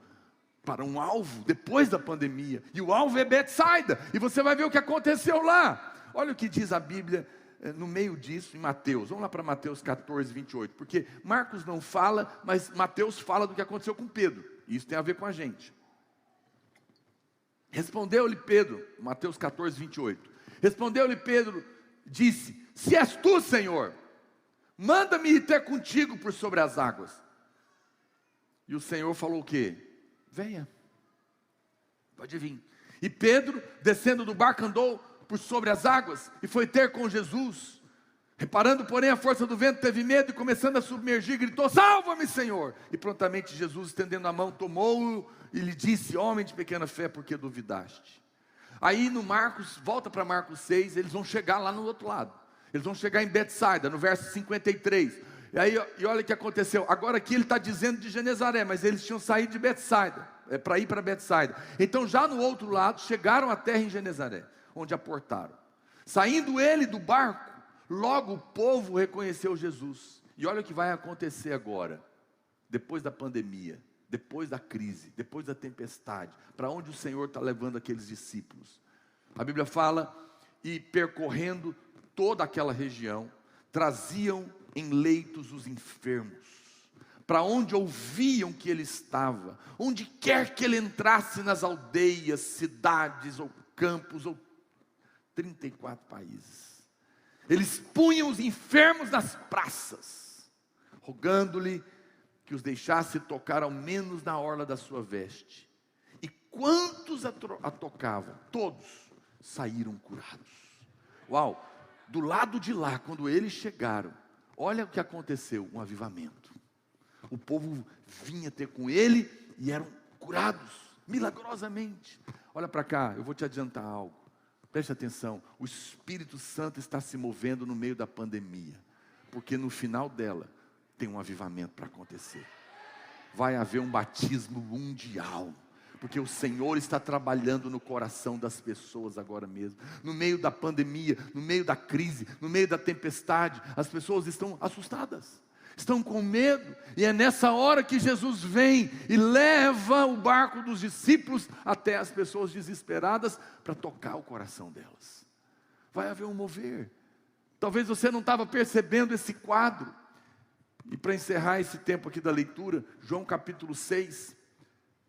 para um alvo depois da pandemia. E o alvo é Betsaida. E você vai ver o que aconteceu lá. Olha o que diz a Bíblia no meio disso em Mateus. Vamos lá para Mateus 14, 28. Porque Marcos não fala, mas Mateus fala do que aconteceu com Pedro. E isso tem a ver com a gente. Respondeu-lhe Pedro, Mateus 14, 28. Respondeu-lhe Pedro, disse: se és tu, Senhor, manda-me ir ter contigo por sobre as águas. E o Senhor falou o quê? Venha, pode vir. E Pedro, descendo do barco, andou por sobre as águas e foi ter com Jesus. Reparando, porém, a força do vento, teve medo e, começando a submergir, gritou: salva-me, Senhor! E prontamente Jesus, estendendo a mão, tomou-o e lhe disse: homem de pequena fé, por que duvidaste? Aí no Marcos, volta para Marcos 6, eles vão chegar lá no outro lado. Eles vão chegar em Betsaida, no verso 53. E olha o que aconteceu. Agora aqui ele está dizendo de Genezaré, mas eles tinham saído de Betsaida, para ir para Betsaida. Então já no outro lado, chegaram à terra em Genezaré, onde aportaram. Saindo ele do barco, logo o povo reconheceu Jesus. E olha o que vai acontecer agora, depois da pandemia, depois da crise, depois da tempestade, para onde o Senhor está levando aqueles discípulos. A Bíblia fala, e percorrendo toda aquela região, traziam em leitos os enfermos, para onde ouviam que ele estava, onde quer que ele entrasse, nas aldeias, cidades ou campos, ou 34 países, eles punham os enfermos nas praças, rogando-lhe que os deixasse tocar ao menos na orla da sua veste. E quantos a tocavam, todos saíram curados. Uau! Do lado de lá, quando eles chegaram, olha o que aconteceu, um avivamento. O povo vinha ter com ele e eram curados, milagrosamente. Olha para cá, eu vou te adiantar algo. Preste atenção, o Espírito Santo está se movendo no meio da pandemia, porque no final dela tem um avivamento para acontecer. Vai haver um batismo mundial, porque o Senhor está trabalhando no coração das pessoas agora mesmo. No meio da pandemia, no meio da crise, no meio da tempestade, as pessoas estão assustadas, estão com medo, e é nessa hora que Jesus vem e leva o barco dos discípulos até as pessoas desesperadas, para tocar o coração delas. Vai haver um mover. Talvez você não estava percebendo esse quadro. E para encerrar esse tempo aqui da leitura, João capítulo 6,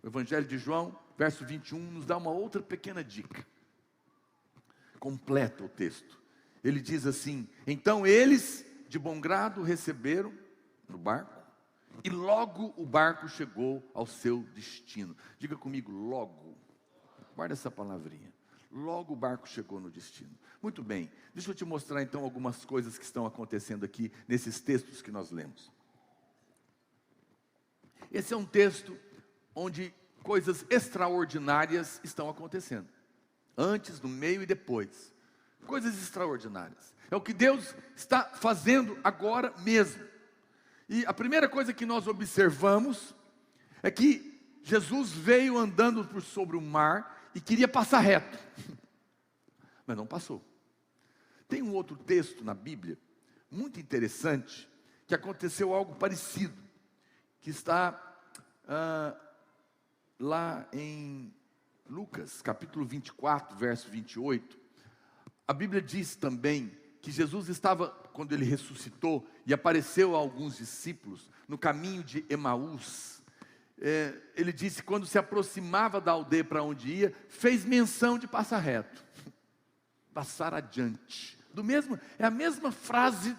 o Evangelho de João, verso 21, nos dá uma outra pequena dica. Completa o texto. Ele diz assim: então eles de bom grado receberam no barco, e logo o barco chegou ao seu destino. Diga comigo, logo. Guarda essa palavrinha. Logo o barco chegou no destino. Muito bem, deixa eu te mostrar então algumas coisas que estão acontecendo aqui nesses textos que nós lemos. Esse é um texto onde coisas extraordinárias estão acontecendo. Antes, no meio e depois. Coisas extraordinárias. É o que Deus está fazendo agora mesmo. E a primeira coisa que nós observamos é que Jesus veio andando por sobre o mar e queria passar reto, mas não passou. Tem um outro texto na Bíblia, muito interessante, que aconteceu algo parecido, que está lá em Lucas, capítulo 24, verso 28. A Bíblia diz também que Jesus estava, quando ele ressuscitou, e apareceu a alguns discípulos, no caminho de Emaús. Ele disse, quando se aproximava da aldeia para onde ia, fez menção de passar reto, passar adiante. É a mesma frase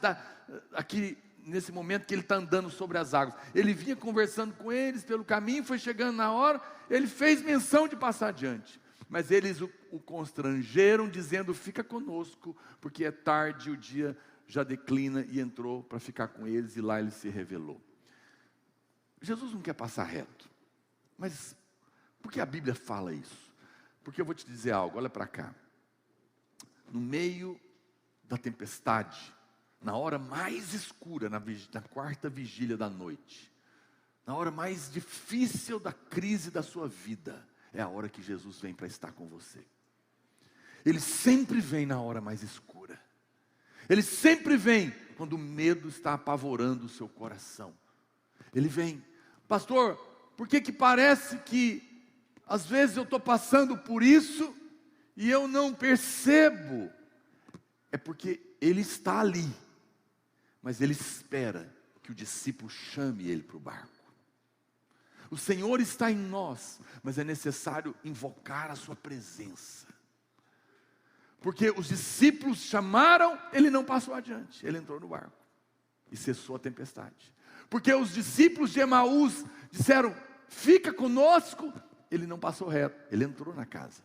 aqui, nesse momento que ele está andando sobre as águas. Ele vinha conversando com eles pelo caminho, foi chegando na hora, ele fez menção de passar adiante. Mas eles o constrangeram, dizendo, fica conosco, porque é tarde, o dia já declina, e entrou para ficar com eles, e lá ele se revelou. Jesus não quer passar reto, mas por que a Bíblia fala isso? Porque eu vou te dizer algo, olha para cá. No meio da tempestade, na hora mais escura, na quarta vigília da noite, na hora mais difícil da crise da sua vida, é a hora que Jesus vem para estar com você. Ele sempre vem na hora mais escura. Ele sempre vem quando o medo está apavorando o seu coração. Ele vem. Pastor, por que parece que às vezes eu estou passando por isso e eu não percebo? É porque ele está ali, mas ele espera que o discípulo chame ele para o barco. O Senhor está em nós, mas é necessário invocar a sua presença. Porque os discípulos chamaram, ele não passou adiante, ele entrou no barco e cessou a tempestade. Porque os discípulos de Emaús disseram, fica conosco, ele não passou reto, ele entrou na casa.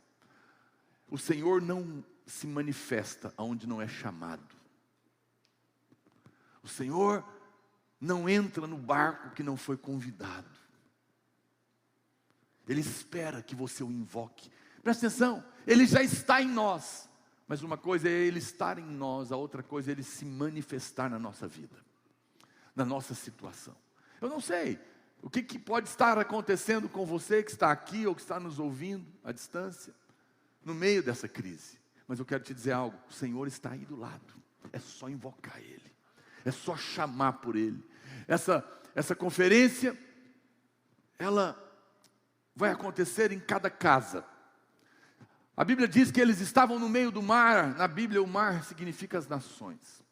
O Senhor não se manifesta onde não é chamado. O Senhor não entra no barco que não foi convidado. Ele espera que você o invoque. Presta atenção, ele já está em nós. Mas uma coisa é ele estar em nós, a outra coisa é ele se manifestar na nossa vida, na nossa situação. Eu não sei o que pode estar acontecendo com você que está aqui ou que está nos ouvindo à distância, no meio dessa crise. Mas eu quero te dizer algo, o Senhor está aí do lado. É só invocar Ele, é só chamar por Ele. Essa conferência, ela vai acontecer em cada casa. A Bíblia diz que eles estavam no meio do mar. Na Bíblia o mar significa as nações.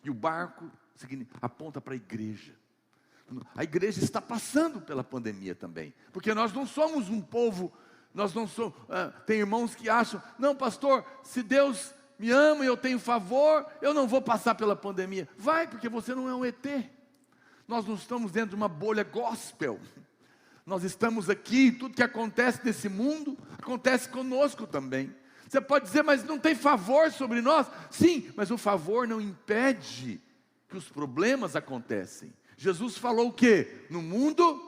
E o barco aponta para a igreja. A igreja está passando pela pandemia também. Porque nós não somos um povo, nós não somos... tem irmãos que acham, não pastor, se Deus me ama e eu tenho favor, eu não vou passar pela pandemia. Vai, porque você não é um ET. Nós não estamos dentro de uma bolha gospel. Nós estamos aqui, tudo que acontece nesse mundo, acontece conosco também. Você pode dizer, mas não tem favor sobre nós? Sim, mas o favor não impede que os problemas acontecem. Jesus falou o quê? No mundo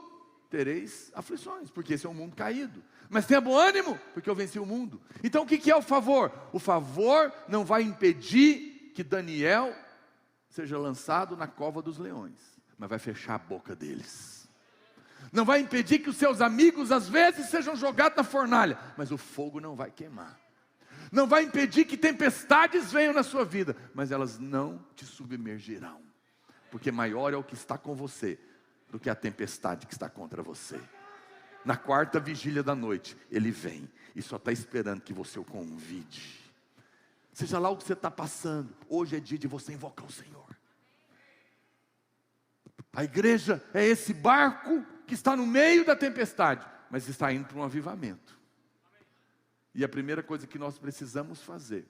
tereis aflições, porque esse é um mundo caído. Mas tenha bom ânimo, porque eu venci o mundo. Então o que é o favor? O favor não vai impedir que Daniel seja lançado na cova dos leões, mas vai fechar a boca deles. Não vai impedir que os seus amigos às vezes sejam jogados na fornalha, mas o fogo não vai queimar. Não vai impedir que tempestades venham na sua vida, mas elas não te submergirão. Porque maior é o que está com você do que a tempestade que está contra você. Na quarta vigília da noite, Ele vem e só está esperando que você o convide. Seja lá o que você está passando, hoje é dia de você invocar o Senhor. A igreja é esse barco que está no meio da tempestade, mas está indo para um avivamento. E a primeira coisa que nós precisamos fazer,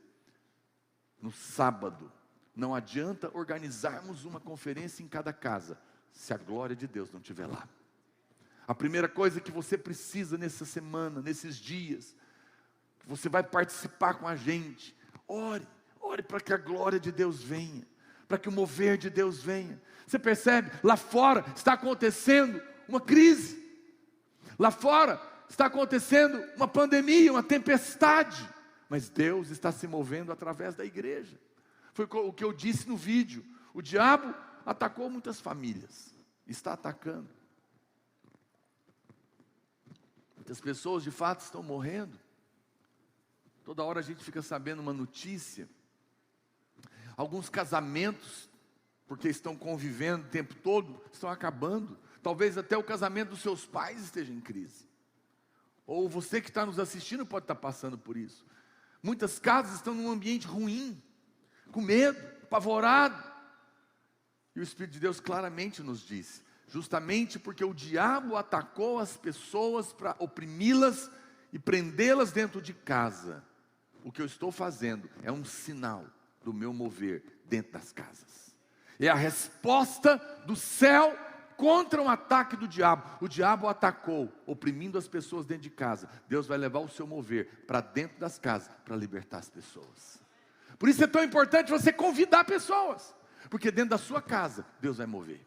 no sábado, não adianta organizarmos uma conferência em cada casa, se a glória de Deus não estiver lá. A primeira coisa que você precisa nessa semana, nesses dias, você vai participar com a gente, ore para que a glória de Deus venha, para que o mover de Deus venha. Você percebe? Lá fora está acontecendo uma crise. Lá fora está acontecendo uma pandemia, uma tempestade. Mas Deus está se movendo através da igreja. Foi o que eu disse no vídeo. O diabo atacou muitas famílias. Está atacando. Muitas pessoas de fato estão morrendo. Toda hora a gente fica sabendo uma notícia. Alguns casamentos, porque estão convivendo o tempo todo, estão acabando. Talvez até o casamento dos seus pais esteja em crise. Ou você que está nos assistindo pode estar passando por isso. Muitas casas estão num ambiente ruim, com medo, apavorado. E o Espírito de Deus claramente nos disse, justamente porque o diabo atacou as pessoas para oprimi-las e prendê-las dentro de casa. O que eu estou fazendo é um sinal do meu mover dentro das casas. É a resposta do céu contra um ataque do diabo. O diabo atacou, oprimindo as pessoas dentro de casa. Deus vai levar o seu mover para dentro das casas, para libertar as pessoas. Por isso é tão importante você convidar pessoas, porque dentro da sua casa, Deus vai mover.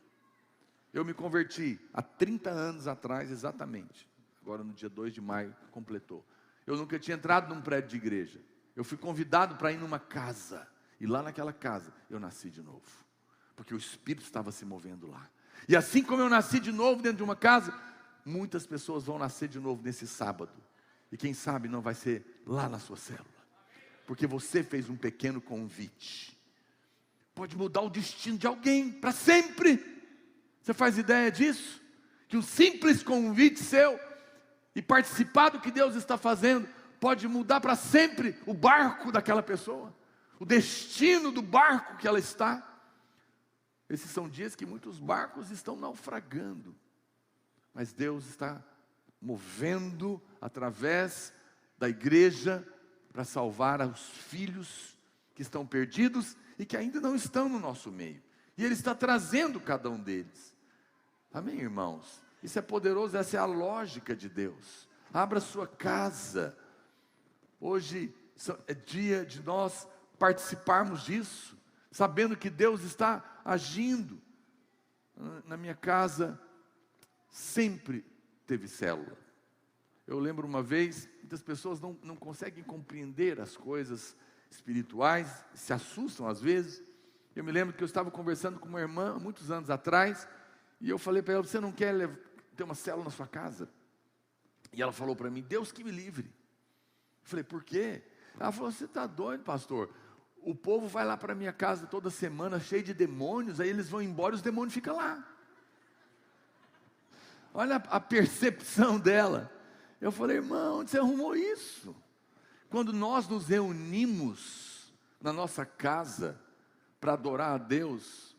Eu me converti há 30 anos atrás, exatamente. Agora no dia 2 de maio, completou. Eu nunca tinha entrado num prédio de igreja. Eu fui convidado para ir numa casa. E lá naquela casa, eu nasci de novo. Porque o Espírito estava se movendo lá. E assim como eu nasci de novo dentro de uma casa, muitas pessoas vão nascer de novo nesse sábado. E quem sabe não vai ser lá na sua célula. Porque você fez um pequeno convite. Pode mudar o destino de alguém para sempre. Você faz ideia disso? Que um simples convite seu e participar do que Deus está fazendo pode mudar para sempre o barco daquela pessoa, o destino do barco que ela está. Esses são dias que muitos barcos estão naufragando, mas Deus está movendo através da igreja para salvar os filhos que estão perdidos e que ainda não estão no nosso meio. E Ele está trazendo cada um deles. Amém, irmãos? Isso é poderoso, essa é a lógica de Deus. Abra sua casa. Hoje é dia de nós participarmos disso, sabendo que Deus está agindo. Na minha casa sempre teve célula. Eu lembro uma vez, muitas pessoas não conseguem compreender as coisas espirituais, se assustam às vezes. Eu me lembro que eu estava conversando com uma irmã, muitos anos atrás, e eu falei para ela, você não quer ter uma célula na sua casa? E ela falou para mim, Deus que me livre. Eu falei, por quê? Ela falou, você está doido, pastor? O povo vai lá para minha casa toda semana, cheio de demônios, aí eles vão embora e os demônios ficam lá. Olha a percepção dela. Eu falei, irmão, onde você arrumou isso? Quando nós nos reunimos na nossa casa para adorar a Deus,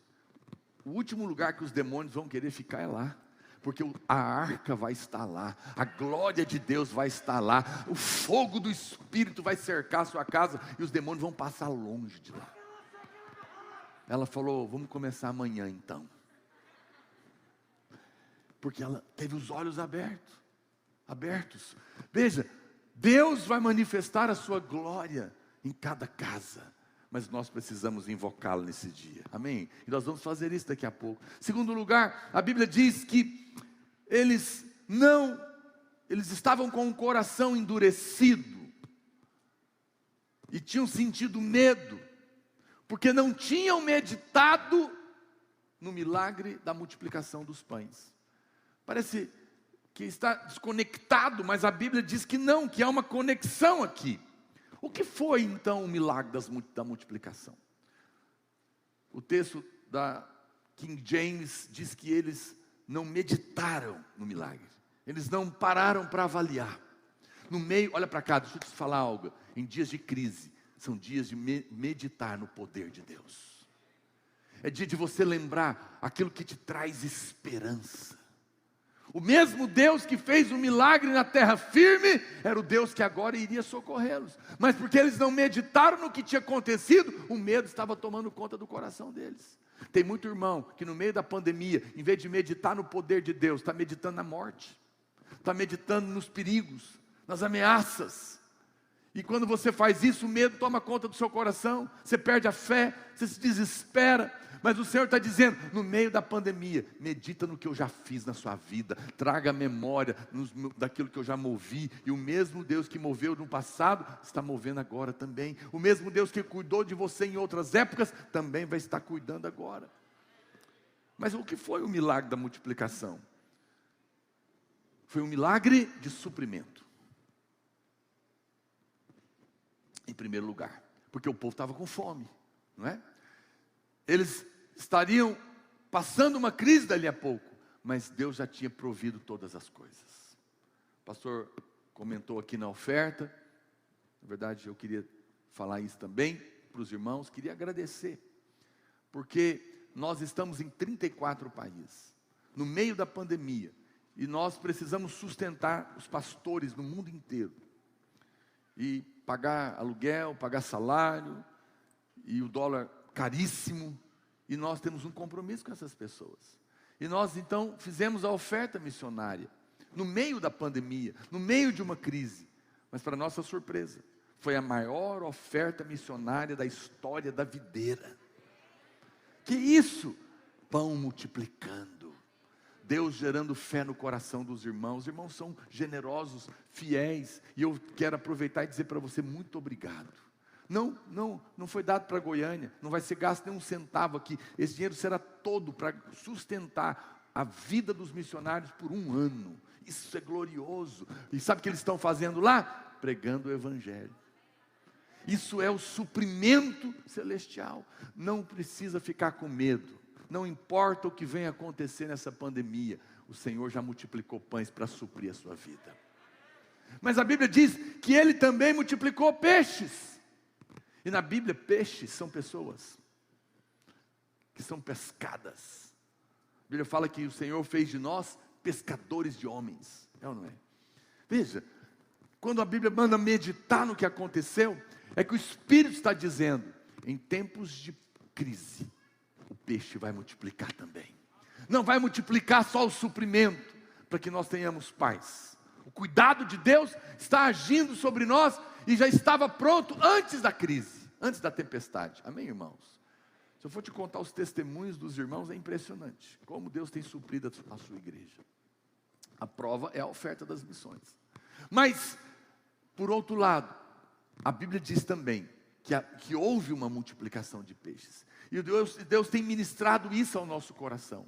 o último lugar que os demônios vão querer ficar é lá. Porque a arca vai estar lá, a glória de Deus vai estar lá, o fogo do Espírito vai cercar a sua casa e os demônios vão passar longe de lá. Ela falou, vamos começar amanhã então. Porque ela teve os olhos abertos. Veja, Deus vai manifestar a sua glória em cada casa, mas nós precisamos invocá-lo nesse dia, amém? E nós vamos fazer isso daqui a pouco. Segundo lugar, a Bíblia diz que eles estavam com o coração endurecido, e tinham sentido medo, porque não tinham meditado no milagre da multiplicação dos pães. Parece que está desconectado, mas a Bíblia diz que não, que há uma conexão aqui. O que foi então o milagre da multiplicação? O texto da King James diz que eles não meditaram no milagre. Eles não pararam para avaliar. No meio, olha para cá, deixa eu te falar algo. Em dias de crise, são dias de meditar no poder de Deus. É dia de você lembrar aquilo que te traz esperança. O mesmo Deus que fez o milagre na terra firme, era o Deus que agora iria socorrê-los. Mas porque eles não meditaram no que tinha acontecido, o medo estava tomando conta do coração deles. Tem muito irmão que no meio da pandemia, em vez de meditar no poder de Deus, está meditando na morte, está meditando nos perigos, nas ameaças. E quando você faz isso, o medo toma conta do seu coração, você perde a fé, você se desespera. Mas o Senhor está dizendo, no meio da pandemia, medita no que eu já fiz na sua vida, traga a memória daquilo que eu já movi, e o mesmo Deus que moveu no passado, está movendo agora também. O mesmo Deus que cuidou de você em outras épocas, também vai estar cuidando agora. Mas o que foi o milagre da multiplicação? Foi um milagre de suprimento. Em primeiro lugar, porque o povo estava com fome, não é? Eles estariam passando uma crise dali a pouco, mas Deus já tinha provido todas as coisas. O pastor comentou aqui na oferta, na verdade eu queria falar isso também para os irmãos, queria agradecer, porque nós estamos em 34 países, no meio da pandemia, e nós precisamos sustentar os pastores no mundo inteiro, e pagar aluguel, pagar salário, e o dólar caríssimo, e nós temos um compromisso com essas pessoas. E nós então fizemos a oferta missionária, no meio da pandemia, no meio de uma crise, mas para nossa surpresa, foi a maior oferta missionária da história da videira. Que isso? Pão multiplicando, Deus gerando fé no coração dos irmãos. Os irmãos são generosos, fiéis, e eu quero aproveitar e dizer para você, muito obrigado. Não foi dado para Goiânia, não vai ser gasto nem um centavo aqui, esse dinheiro será todo para sustentar a vida dos missionários por um ano. Isso é glorioso. E sabe o que eles estão fazendo lá? Pregando o Evangelho. Isso é o suprimento celestial. Não precisa ficar com medo. Não importa o que venha acontecer nessa pandemia, o Senhor já multiplicou pães para suprir a sua vida. Mas a Bíblia diz que Ele também multiplicou peixes. E na Bíblia, peixes são pessoas que são pescadas. A Bíblia fala que o Senhor fez de nós pescadores de homens. É ou não é? Veja, quando a Bíblia manda meditar no que aconteceu, é que o Espírito está dizendo, em tempos de crise, o peixe vai multiplicar também. Não vai multiplicar só o suprimento, para que nós tenhamos paz. O cuidado de Deus está agindo sobre nós e já estava pronto antes da crise, antes da tempestade. Amém, irmãos? Se eu for te contar os testemunhos dos irmãos, é impressionante como Deus tem suprido a sua igreja. A prova é a oferta das missões. Mas, por outro lado, a Bíblia diz também que houve uma multiplicação de peixes. E Deus tem ministrado isso ao nosso coração.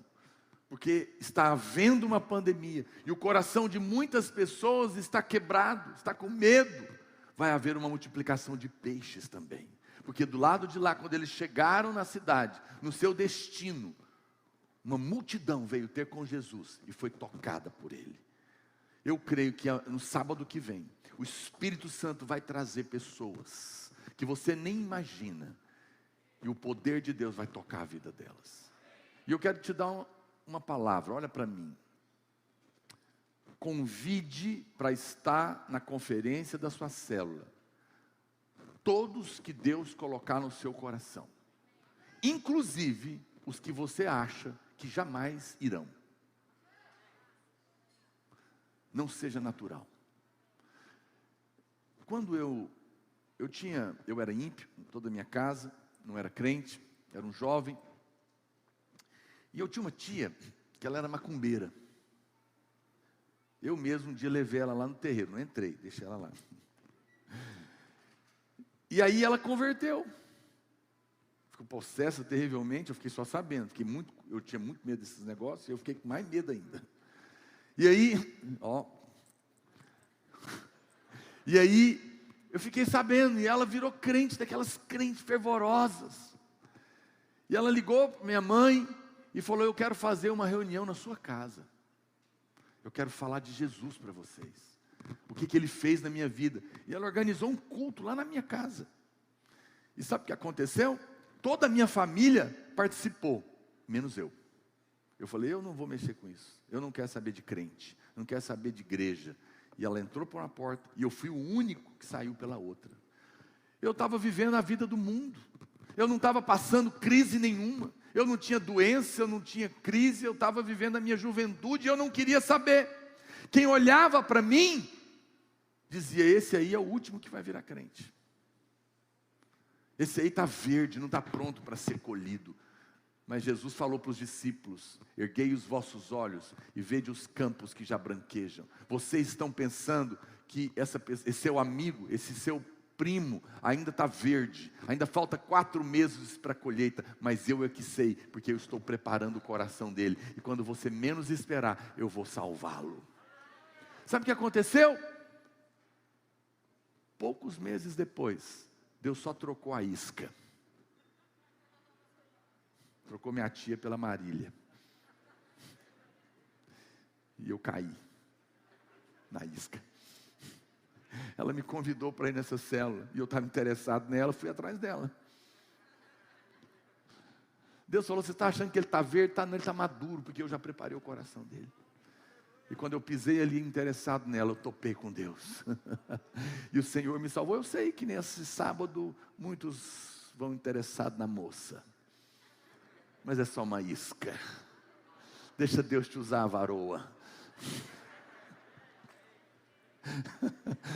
Porque está havendo uma pandemia e o coração de muitas pessoas está quebrado, está com medo. Vai haver uma multiplicação de peixes também. Porque do lado de lá, quando eles chegaram na cidade, no seu destino, uma multidão veio ter com Jesus e foi tocada por Ele. Eu creio que no sábado que vem, o Espírito Santo vai trazer pessoas que você nem imagina. E o poder de Deus vai tocar a vida delas. E eu quero te dar uma palavra, olha para mim. Convide para estar na conferência da sua célula todos que Deus colocar no seu coração, inclusive os que você acha que jamais irão. Não seja natural. Quando eu era ímpio, toda a minha casa, não era crente, era um jovem. E eu tinha uma tia, que ela era macumbeira. Eu mesmo um dia levei ela lá no terreiro, não entrei, deixei ela lá. E aí ela converteu. Ficou possessa terrivelmente, eu fiquei só sabendo. Eu tinha muito medo desses negócios, e eu fiquei com mais medo ainda. E aí, eu fiquei sabendo, e ela virou crente, daquelas crentes fervorosas. E ela ligou para minha mãe e falou: eu quero fazer uma reunião na sua casa. Eu quero falar de Jesus para vocês. O que Ele fez na minha vida. E ela organizou um culto lá na minha casa. E sabe o que aconteceu? Toda a minha família participou, menos eu. Eu falei: eu não vou mexer com isso. Eu não quero saber de crente. Eu não quero saber de igreja. E ela entrou por uma porta e eu fui o único que saiu pela outra. Eu estava vivendo a vida do mundo. Eu não estava passando crise nenhuma. Eu não tinha doença, eu não tinha crise. Eu estava vivendo a minha juventude e eu não queria saber. Quem olhava para mim dizia: esse aí é o último que vai virar crente. Esse aí está verde, não está pronto para ser colhido. Mas Jesus falou para os discípulos: erguei os vossos olhos e vede os campos que já branquejam. Vocês estão pensando que esse seu amigo, esse seu primo ainda está verde, ainda falta 4 meses para a colheita, mas eu é que sei, porque eu estou preparando o coração dele, e quando você menos esperar, eu vou salvá-lo. Sabe o que aconteceu? Poucos meses depois, Deus só trocou a isca. Trocou minha tia pela Marília. E eu caí na isca. Ela me convidou para ir nessa célula. E eu estava interessado nela, fui atrás dela. Deus falou: você está achando que ele está verde? Não, ele está maduro, porque eu já preparei o coração dele. E quando eu pisei ali interessado nela, eu topei com Deus. E o Senhor me salvou. Eu sei que nesse sábado muitos vão interessados na moça. Mas é só uma isca. Deixa Deus te usar a varoa.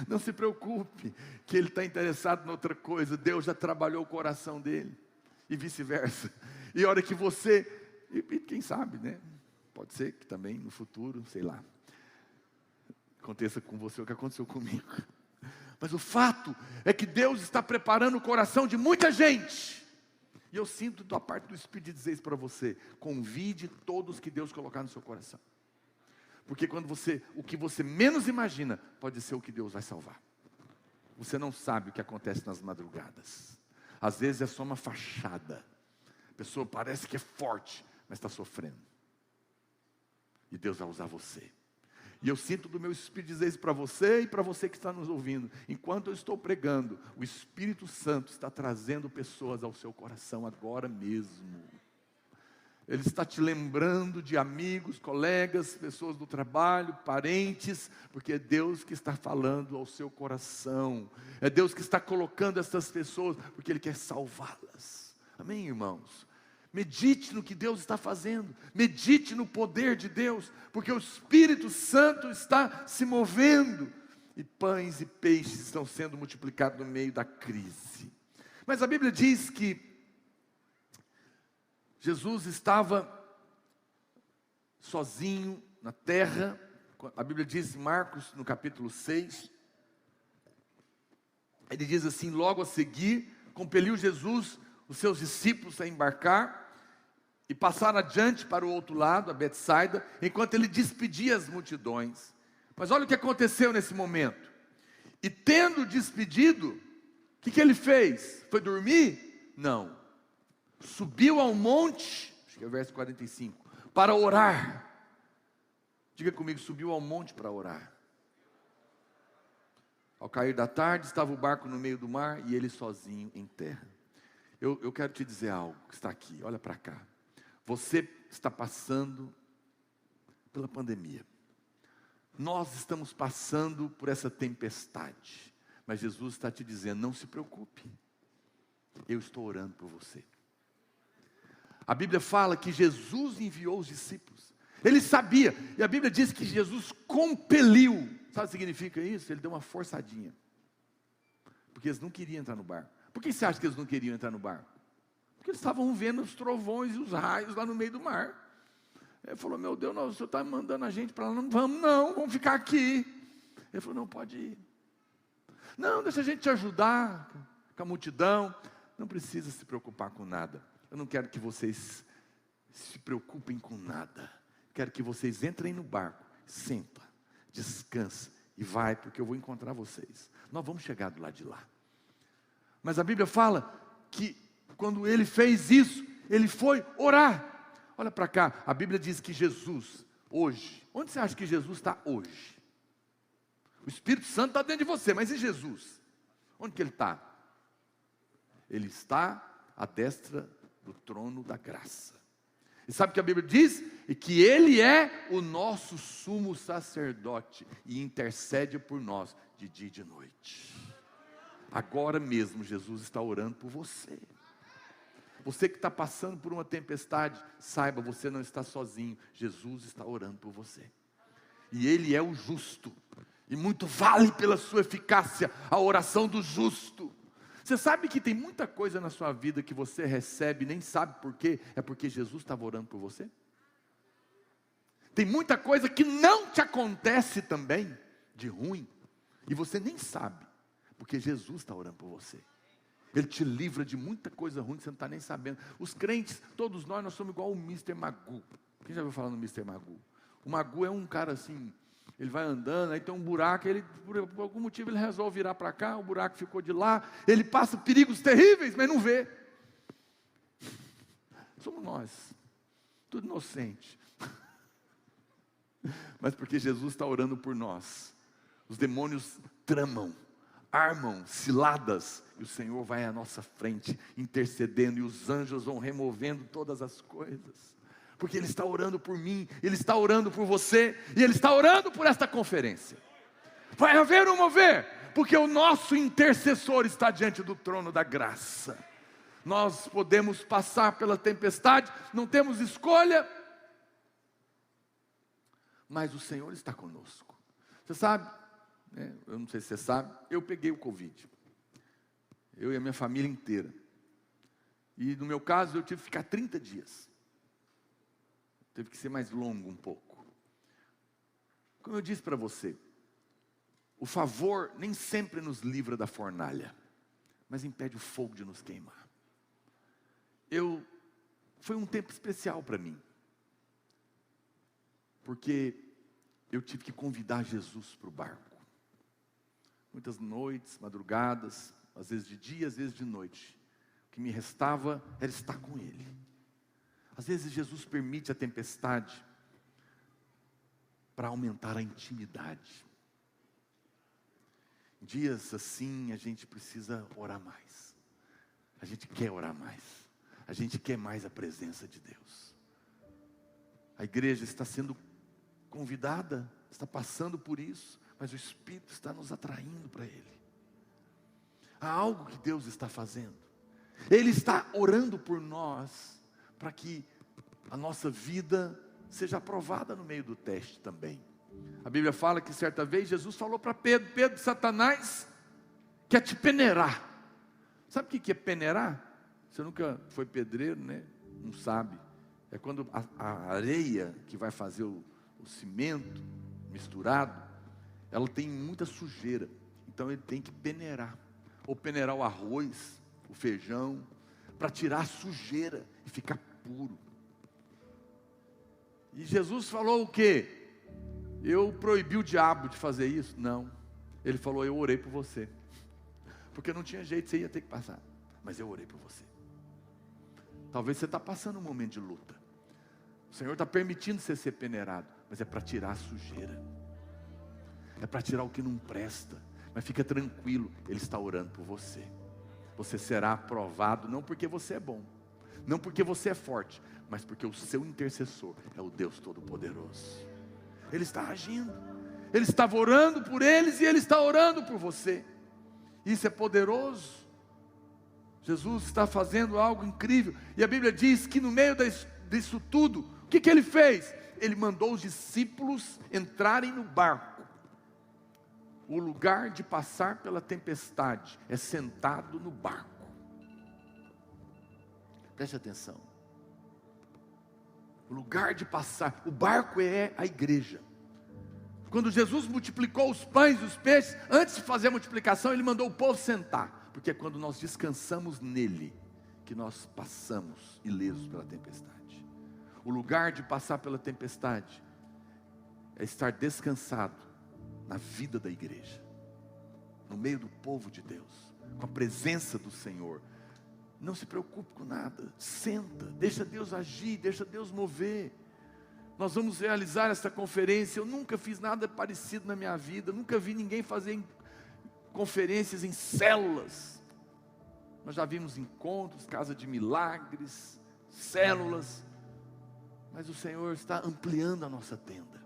Não se preocupe que ele está interessado em outra coisa. Deus já trabalhou o coração dele. E vice-versa. E a hora que você, e quem sabe, né? Pode ser que também no futuro, sei lá, aconteça com você o que aconteceu comigo. Mas o fato é que Deus está preparando o coração de muita gente. E eu sinto da parte do Espírito dizer isso para você: convide todos que Deus colocar no seu coração. Porque o que você menos imagina, pode ser o que Deus vai salvar. Você não sabe o que acontece nas madrugadas. Às vezes é só uma fachada. A pessoa parece que é forte, mas está sofrendo. E Deus vai usar você. E eu sinto do meu Espírito dizer isso para você e para você que está nos ouvindo. Enquanto eu estou pregando, o Espírito Santo está trazendo pessoas ao seu coração agora mesmo. Ele está te lembrando de amigos, colegas, pessoas do trabalho, parentes, porque é Deus que está falando ao seu coração. É Deus que está colocando essas pessoas, porque Ele quer salvá-las. Amém, irmãos? Medite no que Deus está fazendo. Medite no poder de Deus, porque o Espírito Santo está se movendo. E pães e peixes estão sendo multiplicados no meio da crise. Mas a Bíblia diz que Jesus estava sozinho na terra. A Bíblia diz em Marcos, no capítulo 6, ele diz assim: logo a seguir, compeliu Jesus os seus discípulos a embarcar e passar adiante para o outro lado, a Betsaida, enquanto ele despedia as multidões. Mas olha o que aconteceu nesse momento. E tendo despedido, o que ele fez? Foi dormir? Não. Subiu ao monte, acho que é o verso 45, para orar. Diga comigo, subiu ao monte para orar. Ao cair da tarde, estava o barco no meio do mar e ele sozinho em terra. Eu quero te dizer algo que está aqui, olha para cá. Você está passando pela pandemia. Nós estamos passando por essa tempestade. Mas Jesus está te dizendo, não se preocupe. Eu estou orando por você. A Bíblia fala que Jesus enviou os discípulos. Ele sabia, e a Bíblia diz que Jesus compeliu. Sabe o que significa isso? Ele deu uma forçadinha. Porque eles não queriam entrar no barco. Por que você acha que eles não queriam entrar no barco? Porque eles estavam vendo os trovões e os raios lá no meio do mar. Ele falou, meu Deus, o Senhor está mandando a gente para lá. Não vamos não, vamos ficar aqui. Ele falou, não, pode ir. Não, deixa a gente te ajudar com a multidão. Não precisa se preocupar com nada. Eu não quero que vocês se preocupem com nada. Quero que vocês entrem no barco, senta, descansa e vai, porque eu vou encontrar vocês. Nós vamos chegar do lado de lá. Mas a Bíblia fala que quando ele fez isso, ele foi orar. Olha para cá, a Bíblia diz que Jesus, hoje, onde você acha que Jesus está hoje? O Espírito Santo está dentro de você, mas e Jesus? Onde que ele está? Ele está à destra do trono da graça. E sabe o que a Bíblia diz? E que ele é o nosso sumo sacerdote e intercede por nós de dia e de noite. Agora mesmo Jesus está orando por você. Você que está passando por uma tempestade, saiba, você não está sozinho. Jesus está orando por você. E Ele é o justo. E muito vale pela sua eficácia a oração do justo. Você sabe que tem muita coisa na sua vida que você recebe e nem sabe por quê? É porque Jesus estava orando por você? Tem muita coisa que não te acontece também, de ruim, e você nem sabe, porque Jesus está orando por você. Ele te livra de muita coisa ruim que você não está nem sabendo. Os crentes, todos nós somos igual o Mr. Magoo. Quem já ouviu falar no Mr. Magoo? O Magoo é um cara assim, ele vai andando, aí tem um buraco, ele, por algum motivo ele resolve virar para cá, o buraco ficou de lá, ele passa perigos terríveis, mas não vê. Somos nós, tudo inocente. Mas porque Jesus está orando por nós, os demônios tramam, armam ciladas, e o Senhor vai à nossa frente, intercedendo, e os anjos vão removendo todas as coisas, porque Ele está orando por mim, Ele está orando por você, e Ele está orando por esta conferência. Vai haver um mover, porque o nosso intercessor está diante do trono da graça. Nós podemos passar pela tempestade, não temos escolha, mas o Senhor está conosco. Você sabe, eu não sei se você sabe, eu peguei o Covid. Eu e a minha família inteira. E no meu caso, eu tive que ficar 30 dias. Teve que ser mais longo um pouco. Como eu disse para você, o favor nem sempre nos livra da fornalha, mas impede o fogo de nos queimar. Foi um tempo especial para mim. Porque eu tive que convidar Jesus para o barco. Muitas noites, madrugadas, às vezes de dia, às vezes de noite. O que me restava era estar com Ele. Às vezes Jesus permite a tempestade para aumentar a intimidade. Em dias assim, a gente precisa orar mais. A gente quer orar mais. A gente quer mais a presença de Deus. A igreja está sendo convidada, está passando por isso, mas o Espírito está nos atraindo para Ele. Há algo que Deus está fazendo. Ele está orando por nós, para que a nossa vida seja aprovada no meio do teste também. A Bíblia fala que certa vez Jesus falou para Pedro: Pedro, Satanás quer te peneirar. Sabe o que é peneirar? Você nunca foi pedreiro, né? Não sabe. É quando a areia que vai fazer o cimento misturado, ela tem muita sujeira. Então ele tem que peneirar. Ou peneirar o arroz, o feijão, para tirar a sujeira e ficar puro. E Jesus falou o quê? Eu proibi o diabo de fazer isso? Não. Ele falou: eu orei por você. Porque não tinha jeito, você ia ter que passar. Mas eu orei por você. Talvez você está passando um momento de luta. O Senhor está permitindo você ser peneirado, mas é para tirar a sujeira. É para tirar o que não presta. Mas fica tranquilo, Ele está orando por você. Você será aprovado, não porque você é bom, não porque você é forte, mas porque o seu intercessor é o Deus Todo-Poderoso. Ele está agindo. Ele estava orando por eles e Ele está orando por você. Isso é poderoso. Jesus está fazendo algo incrível. E a Bíblia diz que no meio disso tudo, o que Ele fez? Ele mandou os discípulos entrarem no barco. O lugar de passar pela tempestade é sentado no barco. Preste atenção. O lugar de passar, o barco é a igreja. Quando Jesus multiplicou os pães e os peixes, antes de fazer a multiplicação, Ele mandou o povo sentar. Porque é quando nós descansamos nele, que nós passamos ilesos pela tempestade. O lugar de passar pela tempestade é estar descansado na vida da igreja, no meio do povo de Deus, com a presença do Senhor. Não se preocupe com nada, senta, deixa Deus agir, deixa Deus mover. Nós vamos realizar esta conferência. Eu nunca fiz nada parecido na minha vida, nunca vi ninguém fazer conferências em células. Nós já vimos encontros, casa de milagres, células, mas o Senhor está ampliando a nossa tenda.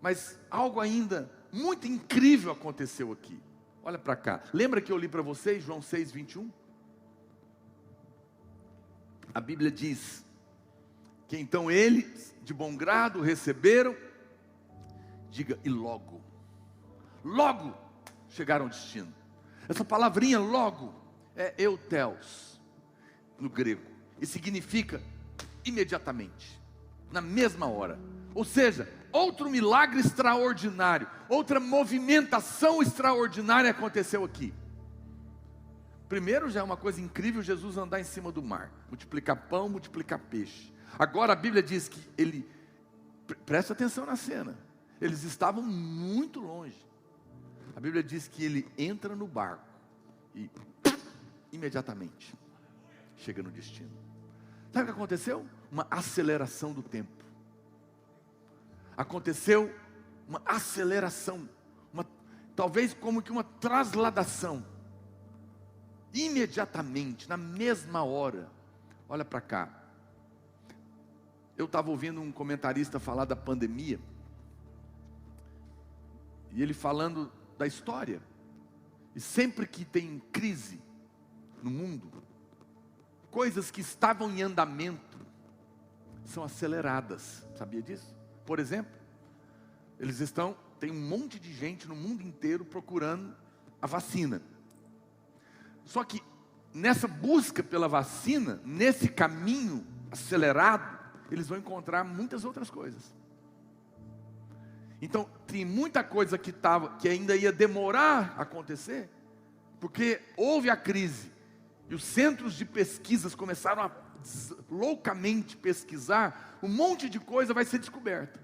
Mas algo ainda muito incrível aconteceu aqui. Olha para cá. Lembra que eu li para vocês João 6:21? A Bíblia diz que então eles de bom grado receberam. Diga: e logo chegaram ao destino. Essa palavrinha logo é eutelos no grego, e significa imediatamente, na mesma hora. Ou seja, outro milagre extraordinário, outra movimentação extraordinária aconteceu aqui. Primeiro, já é uma coisa incrível Jesus andar em cima do mar, multiplicar pão, multiplicar peixe. Agora a Bíblia diz que ele, presta atenção na cena, eles estavam muito longe. A Bíblia diz que ele entra no barco e imediatamente chega no destino. Sabe o que aconteceu? Uma aceleração do tempo. Aconteceu uma aceleração, talvez como que uma trasladação. Imediatamente, na mesma hora. Olha para cá. Eu estava ouvindo um comentarista falar da pandemia, e ele falando da história. E sempre que tem crise no mundo, coisas que estavam em andamento são aceleradas. Sabia disso? Por exemplo, tem um monte de gente no mundo inteiro procurando a vacina. Só que nessa busca pela vacina, nesse caminho acelerado, eles vão encontrar muitas outras coisas. Então, tem muita coisa que ainda ia demorar a acontecer, porque houve a crise, e os centros de pesquisas começaram a loucamente pesquisar, um monte de coisa vai ser descoberta.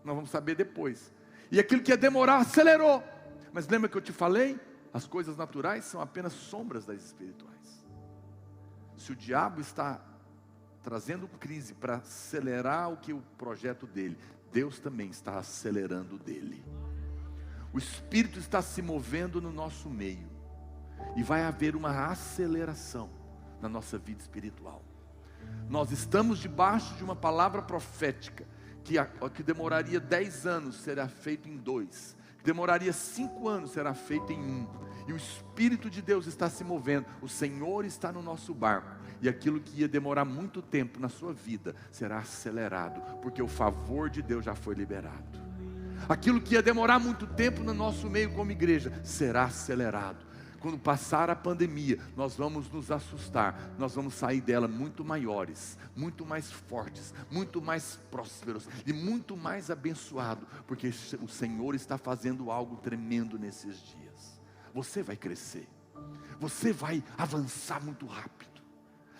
Nós vamos saber depois. E aquilo que ia demorar, acelerou. Mas lembra que eu te falei? As coisas naturais são apenas sombras das espirituais. Se o diabo está trazendo crise para acelerar o projeto dele, Deus também está acelerando o dele. O Espírito está se movendo no nosso meio, e vai haver uma aceleração na nossa vida espiritual. Nós estamos debaixo de uma palavra profética, que demoraria 10 anos, será feito em 2, que demoraria 5 anos, será feito em 1, e o Espírito de Deus está se movendo, o Senhor está no nosso barco, e aquilo que ia demorar muito tempo na sua vida, será acelerado, porque o favor de Deus já foi liberado. Aquilo que ia demorar muito tempo no nosso meio como igreja, será acelerado. Quando passar a pandemia, nós vamos nos assustar, nós vamos sair dela muito maiores, muito mais fortes, muito mais prósperos e muito mais abençoados, porque o Senhor está fazendo algo tremendo nesses dias. Você vai crescer, você vai avançar muito rápido,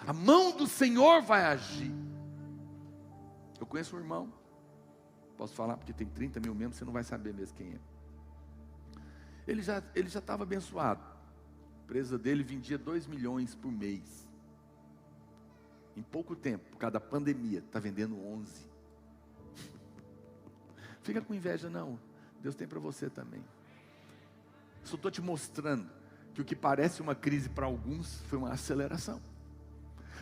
a mão do Senhor vai agir. Eu conheço um irmão, posso falar porque tem 30 mil membros, você não vai saber mesmo quem é. Ele já estava abençoado. A empresa dele vendia 2 milhões por mês. Em pouco tempo, por causa da pandemia, está vendendo 11. Fica com inveja não, Deus tem para você também. Só estou te mostrando que o que parece uma crise para alguns, foi uma aceleração.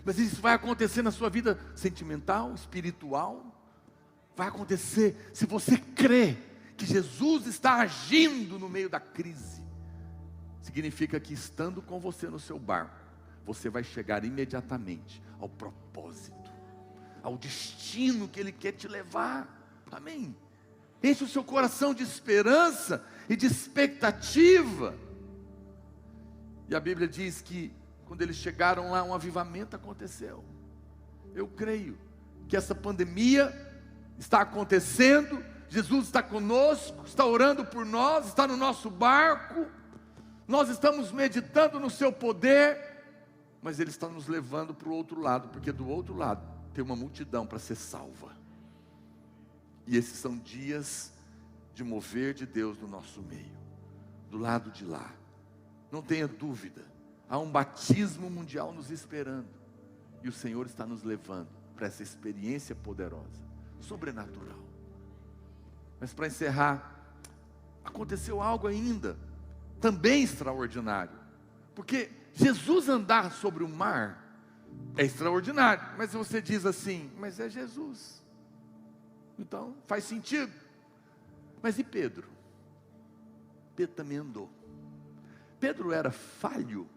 Mas isso vai acontecer na sua vida sentimental, espiritual. Vai acontecer se você crê que Jesus está agindo no meio da crise. Significa que estando com você no seu barco, você vai chegar imediatamente ao propósito, ao destino que Ele quer te levar. Amém? Enche o seu coração de esperança e de expectativa. E a Bíblia diz que quando eles chegaram lá, um avivamento aconteceu. Eu creio que essa pandemia está acontecendo, Jesus está conosco, está orando por nós, está no nosso barco. Nós estamos meditando no seu poder, mas Ele está nos levando para o outro lado, porque do outro lado tem uma multidão para ser salva. E esses são dias de mover de Deus no nosso meio, do lado de lá. Não tenha dúvida, há um batismo mundial nos esperando, e o Senhor está nos levando para essa experiência poderosa, sobrenatural. Mas para encerrar, aconteceu algo ainda também extraordinário, porque Jesus andar sobre o mar é extraordinário, mas você diz assim, mas é Jesus, então faz sentido. Mas e Pedro? Pedro também andou. Pedro era falho?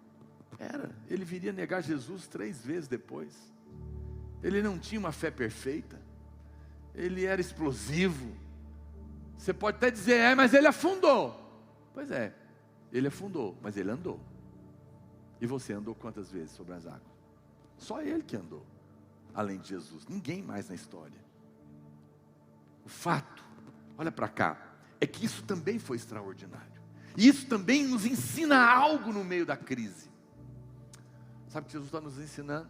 Era, ele viria negar Jesus 3 vezes depois. Ele não tinha uma fé perfeita, ele era explosivo. Você pode até dizer, mas ele afundou. Pois é, ele afundou, mas ele andou. E você andou quantas vezes sobre as águas? Só ele que andou, além de Jesus, ninguém mais na história. O fato, olha para cá, é que isso também foi extraordinário. E isso também nos ensina algo no meio da crise. Sabe o que Jesus está nos ensinando?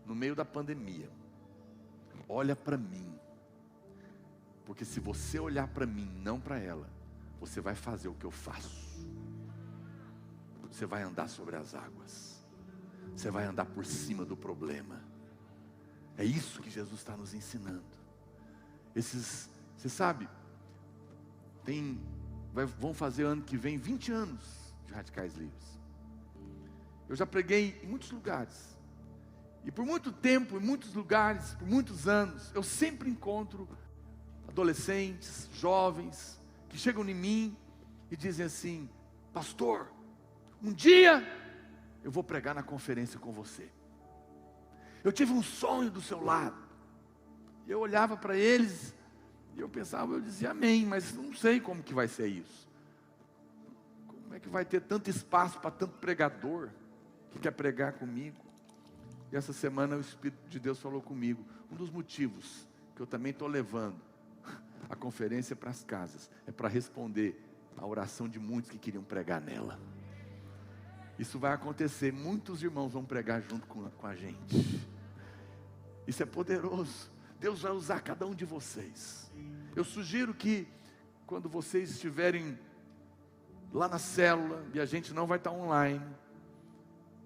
No meio da pandemia, olha para mim, porque se você olhar para mim, não para ela, você vai fazer o que eu faço. Você vai andar sobre as águas, você vai andar por cima do problema. É isso que Jesus está nos ensinando. Você sabe, vão fazer ano que vem 20 anos de Radicais Livres. Eu já preguei em muitos lugares, e por muito tempo, em muitos lugares, por muitos anos, eu sempre encontro adolescentes, jovens, que chegam em mim e dizem assim, pastor, um dia eu vou pregar na conferência com você. Eu tive um sonho do seu lado. Eu olhava para eles e eu pensava, eu dizia amém, mas não sei como que vai ser isso. Como é que vai ter tanto espaço para tanto pregador que quer pregar comigo? E essa semana o Espírito de Deus falou comigo, um dos motivos que eu também estou levando a conferência para as casas é para responder a oração de muitos que queriam pregar nela. Isso vai acontecer, muitos irmãos vão pregar junto com a gente. Isso é poderoso. Deus vai usar cada um de vocês. Eu sugiro que quando vocês estiverem lá na célula, e a gente não vai estar online,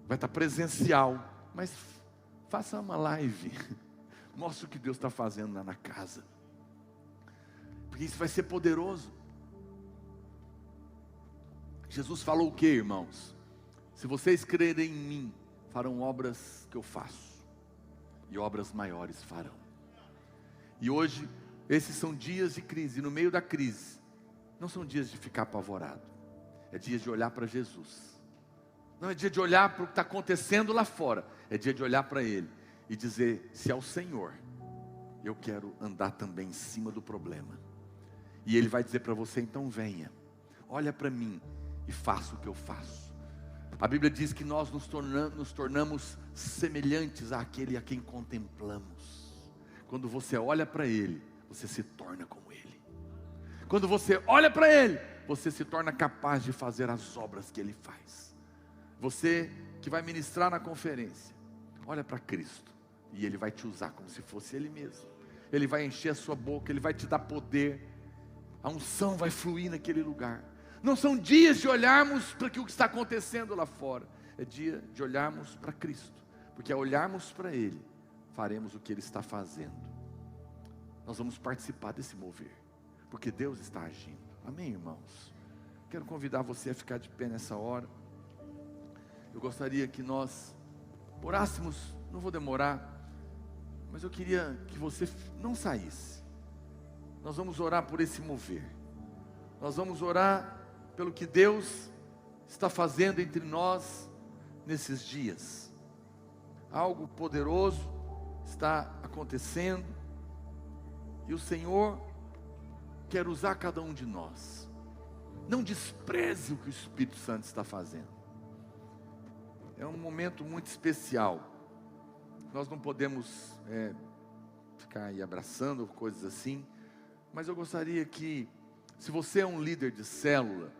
vai estar presencial, mas faça uma live. Mostre o que Deus está fazendo lá na casa. Porque isso vai ser poderoso. Jesus falou o que, irmãos? Se vocês crerem em mim, farão obras que eu faço. E obras maiores farão. E hoje, esses são dias de crise. E no meio da crise, não são dias de ficar apavorado. É dia de olhar para Jesus. Não é dia de olhar para o que está acontecendo lá fora. É dia de olhar para Ele e dizer, se é o Senhor, eu quero andar também em cima do problema. E Ele vai dizer para você, então venha, olha para mim e faça o que eu faço. A Bíblia diz que nós nos tornamos semelhantes àquele a quem contemplamos. Quando você olha para Ele, você se torna como Ele. Quando você olha para Ele, você se torna capaz de fazer as obras que Ele faz. Você que vai ministrar na conferência, olha para Cristo e Ele vai te usar como se fosse Ele mesmo. Ele vai encher a sua boca, Ele vai te dar poder. A unção vai fluir naquele lugar. Não são dias de olharmos para o que está acontecendo lá fora. É dia de olharmos para Cristo. Porque ao olharmos para Ele, faremos o que Ele está fazendo. Nós vamos participar desse mover. Porque Deus está agindo. Amém, irmãos? Quero convidar você a ficar de pé nessa hora. Eu gostaria que nós orássemos, não vou demorar, mas eu queria que você não saísse. Nós vamos orar por esse mover. Nós vamos orar pelo que Deus está fazendo entre nós nesses dias. Algo poderoso está acontecendo e o Senhor quer usar cada um de nós. Não despreze o que o Espírito Santo está fazendo. É um momento muito especial. Nós não podemos ficar aí abraçando coisas assim, mas eu gostaria que, se você é um líder de célula,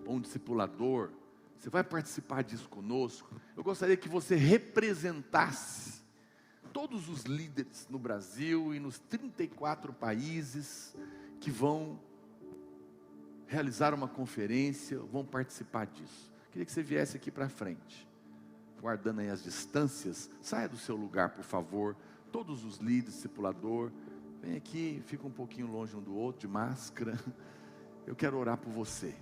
ou um discipulador, você vai participar disso conosco, eu gostaria que você representasse todos os líderes no Brasil e nos 34 países que vão realizar uma conferência, vão participar disso. Queria que você viesse aqui para frente, guardando aí as distâncias. Saia do seu lugar, por favor. Todos os líderes, discipulador, vem aqui, fica um pouquinho longe um do outro, de máscara. Eu quero orar por você.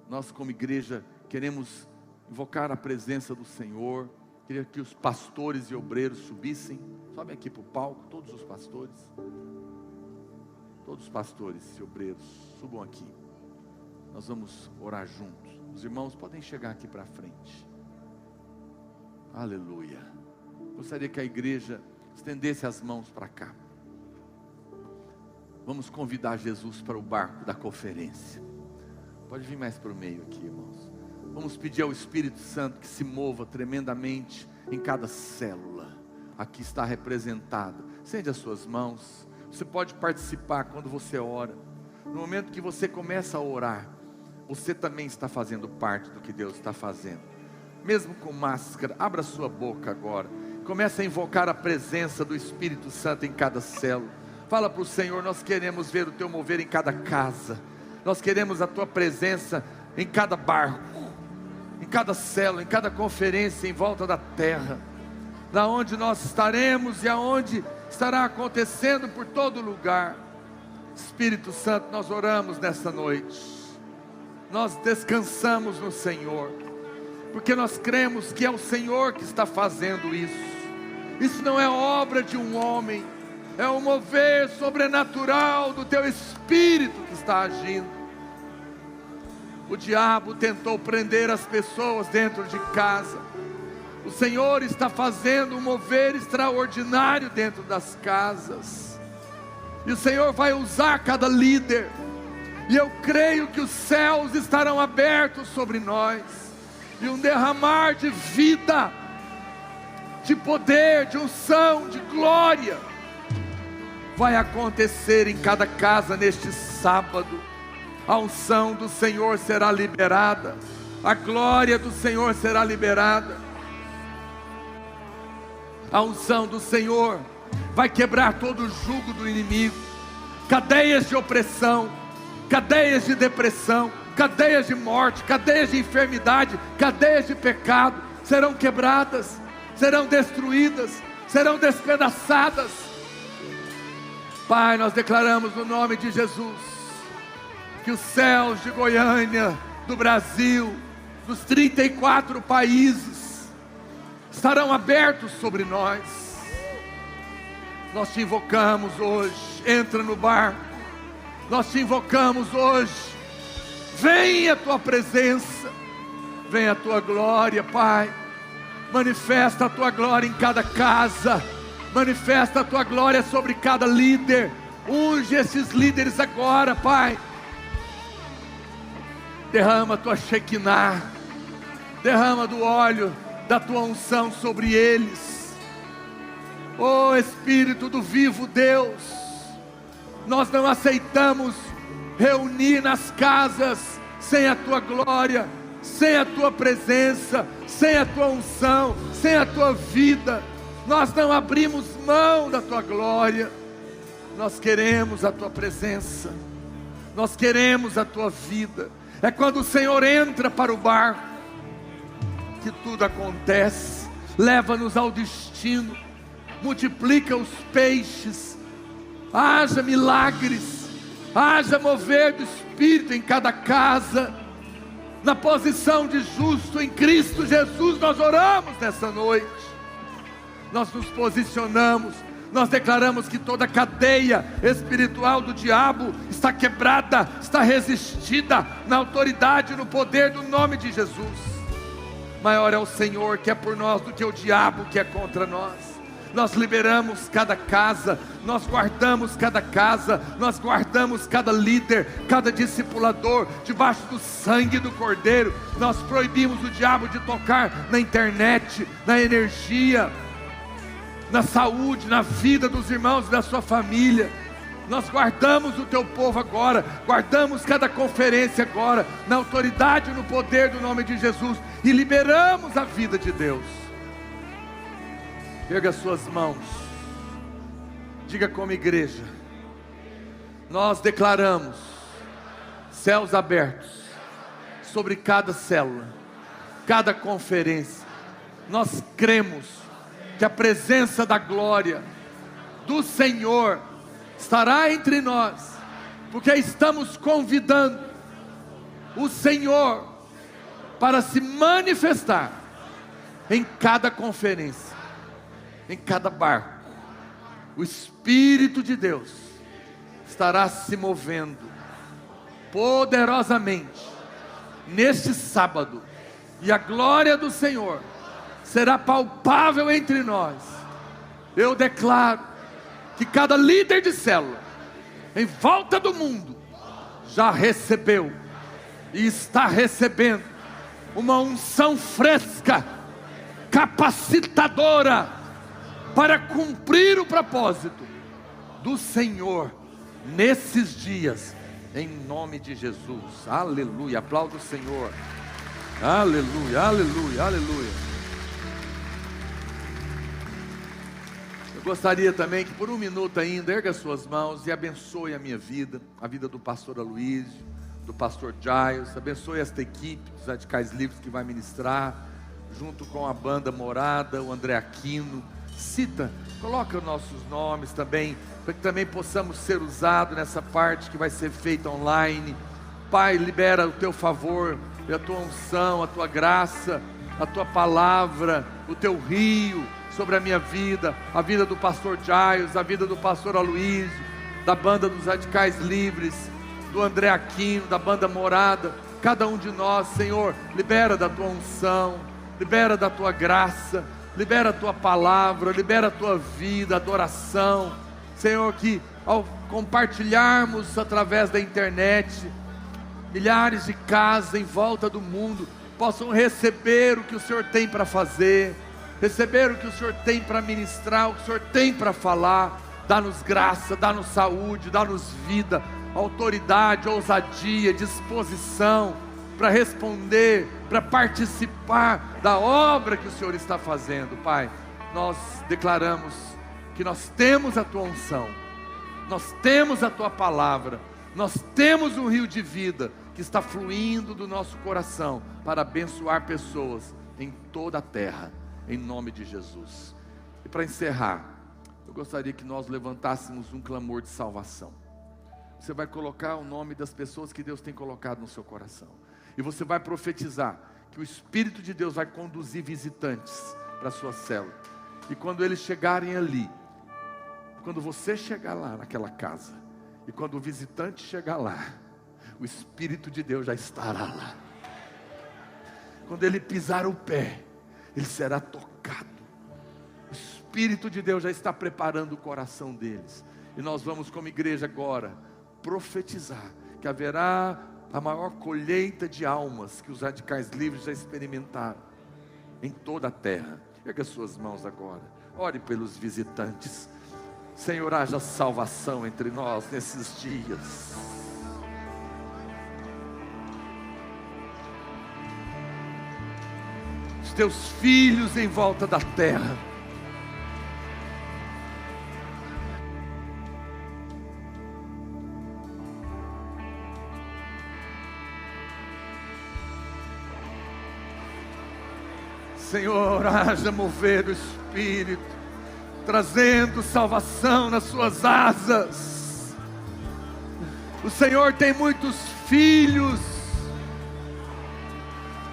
Nós, como igreja, queremos invocar a presença do Senhor. Queria que os pastores e obreiros subissem. Sobe aqui para o palco, todos os pastores. Todos os pastores e obreiros, subam aqui. Nós vamos orar juntos. Os irmãos podem chegar aqui para frente. Aleluia. Gostaria que a igreja estendesse as mãos para cá. Vamos convidar Jesus para o barco da conferência. Pode vir mais para o meio aqui, irmãos. Vamos pedir ao Espírito Santo que se mova tremendamente em cada célula. Aqui está representada. Estende as suas mãos. Você pode participar quando você ora. No momento que você começa a orar, você também está fazendo parte do que Deus está fazendo. Mesmo com máscara, abra sua boca agora. Comece a invocar a presença do Espírito Santo em cada célula. Fala para o Senhor, nós queremos ver o Teu mover em cada casa. Nós queremos a Tua presença em cada barco, em cada célula, em cada conferência em volta da terra. Da onde nós estaremos e aonde estará acontecendo por todo lugar. Espírito Santo, nós oramos nessa noite. Nós descansamos no Senhor, porque nós cremos que é o Senhor que está fazendo isso. Isso não é obra de um homem, é o mover sobrenatural do Teu Espírito que está agindo. O diabo tentou prender as pessoas dentro de casa. O Senhor está fazendo um mover extraordinário dentro das casas. E o Senhor vai usar cada líder. E eu creio que os céus estarão abertos sobre nós. E um derramar de vida, de poder, de unção, de glória vai acontecer em cada casa neste sábado. A unção do Senhor será liberada. A glória do Senhor será liberada. A unção do Senhor vai quebrar todo o jugo do inimigo. Cadeias de opressão, cadeias de depressão, cadeias de morte, cadeias de enfermidade, cadeias de pecado serão quebradas. serão destruídas, serão despedaçadas. Pai, nós declaramos no nome de Jesus, que os céus de Goiânia, do Brasil, dos 34 países, estarão abertos sobre nós. Nós te invocamos hoje, entra no barco. Nós te invocamos hoje, vem a tua presença, vem a tua glória, Pai. Manifesta a tua glória em cada casa, manifesta a tua glória sobre cada líder. Unge esses líderes agora, Pai. Derrama a tua Shekinah, derrama do óleo da tua unção sobre eles. Ó Espírito do vivo Deus, nós não aceitamos reunir nas casas sem a tua glória, sem a tua presença, sem a tua unção, sem a tua vida. Nós não abrimos mão da tua glória. Nós queremos a tua presença, nós queremos a tua vida. É quando o Senhor entra para o barco que tudo acontece. Leva-nos ao destino, multiplica os peixes, haja milagres, haja mover do Espírito em cada casa. Na posição de justo em Cristo Jesus, nós oramos nessa noite. Nós nos posicionamos, nós declaramos que toda cadeia espiritual do diabo está quebrada, está resistida na autoridade e no poder do nome de Jesus. Maior é o Senhor que é por nós do que o diabo que é contra nós. Nós liberamos cada casa, nós guardamos cada casa, nós guardamos cada líder, cada discipulador, debaixo do sangue do Cordeiro. Nós proibimos o diabo de tocar na internet, na energia, na saúde, na vida dos irmãos e da sua família. Nós guardamos o teu povo agora, guardamos cada conferência agora, na autoridade e no poder do nome de Jesus, e liberamos a vida de Deus. Erga suas mãos, diga como igreja: nós declaramos céus abertos sobre cada célula, cada conferência. Nós cremos que a presença da glória do Senhor estará entre nós, porque estamos convidando o Senhor para se manifestar em cada conferência, em cada barco. O Espírito de Deus estará se movendo poderosamente neste sábado, e a glória do Senhor será palpável entre nós. Eu declaro que cada líder de célula em volta do mundo já recebeu e está recebendo uma unção fresca, capacitadora, para cumprir o propósito do Senhor nesses dias, em nome de Jesus. Aleluia, aplauda o Senhor. Aleluia, aleluia, aleluia. Eu gostaria também que por um minuto ainda, erga suas mãos e abençoe a minha vida, a vida do pastor Aloísio, do pastor Giles. Abençoe esta equipe dos Radicais Livres que vai ministrar, junto com a banda Morada, o André Aquino. Cita, coloca os nossos nomes também, para que também possamos ser usados nessa parte que vai ser feita online. Pai, libera o teu favor, a tua unção, a tua graça, a tua palavra, o teu rio sobre a minha vida, a vida do pastor Giles, a vida do pastor Aloísio, da banda dos Radicais Livres, do André Aquino, da banda Morada. Cada um de nós, Senhor, libera da tua unção, libera da tua graça, libera a tua palavra, libera a tua vida, adoração. Senhor, que ao compartilharmos através da internet, milhares de casas em volta do mundo possam receber o que o Senhor tem para fazer, receber o que o Senhor tem para ministrar, o que o Senhor tem para falar. Dá-nos graça, dá-nos saúde, dá-nos vida, autoridade, ousadia, disposição para responder, para participar da obra que o Senhor está fazendo. Pai, nós declaramos que nós temos a tua unção, nós temos a tua palavra, nós temos um rio de vida que está fluindo do nosso coração para abençoar pessoas em toda a terra. em nome de Jesus. E para encerrar, eu gostaria que nós levantássemos um clamor de salvação. Você vai colocar o nome das pessoas que Deus tem colocado no seu coração. E você vai profetizar que o Espírito de Deus vai conduzir visitantes para a sua célula. E quando eles chegarem ali, quando você chegar lá naquela casa, e quando o visitante chegar lá, o Espírito de Deus já estará lá. Quando ele pisar o pé, ele será tocado. O Espírito de Deus já está preparando o coração deles. E nós vamos como igreja agora profetizar que haverá a maior colheita de almas que os radicais livres já experimentaram em toda a terra. Erga suas mãos agora, ore pelos visitantes. Senhor, haja salvação entre nós nesses dias. Os teus filhos em volta da terra. Senhor, haja mover o Espírito, trazendo salvação nas suas asas. O Senhor tem muitos filhos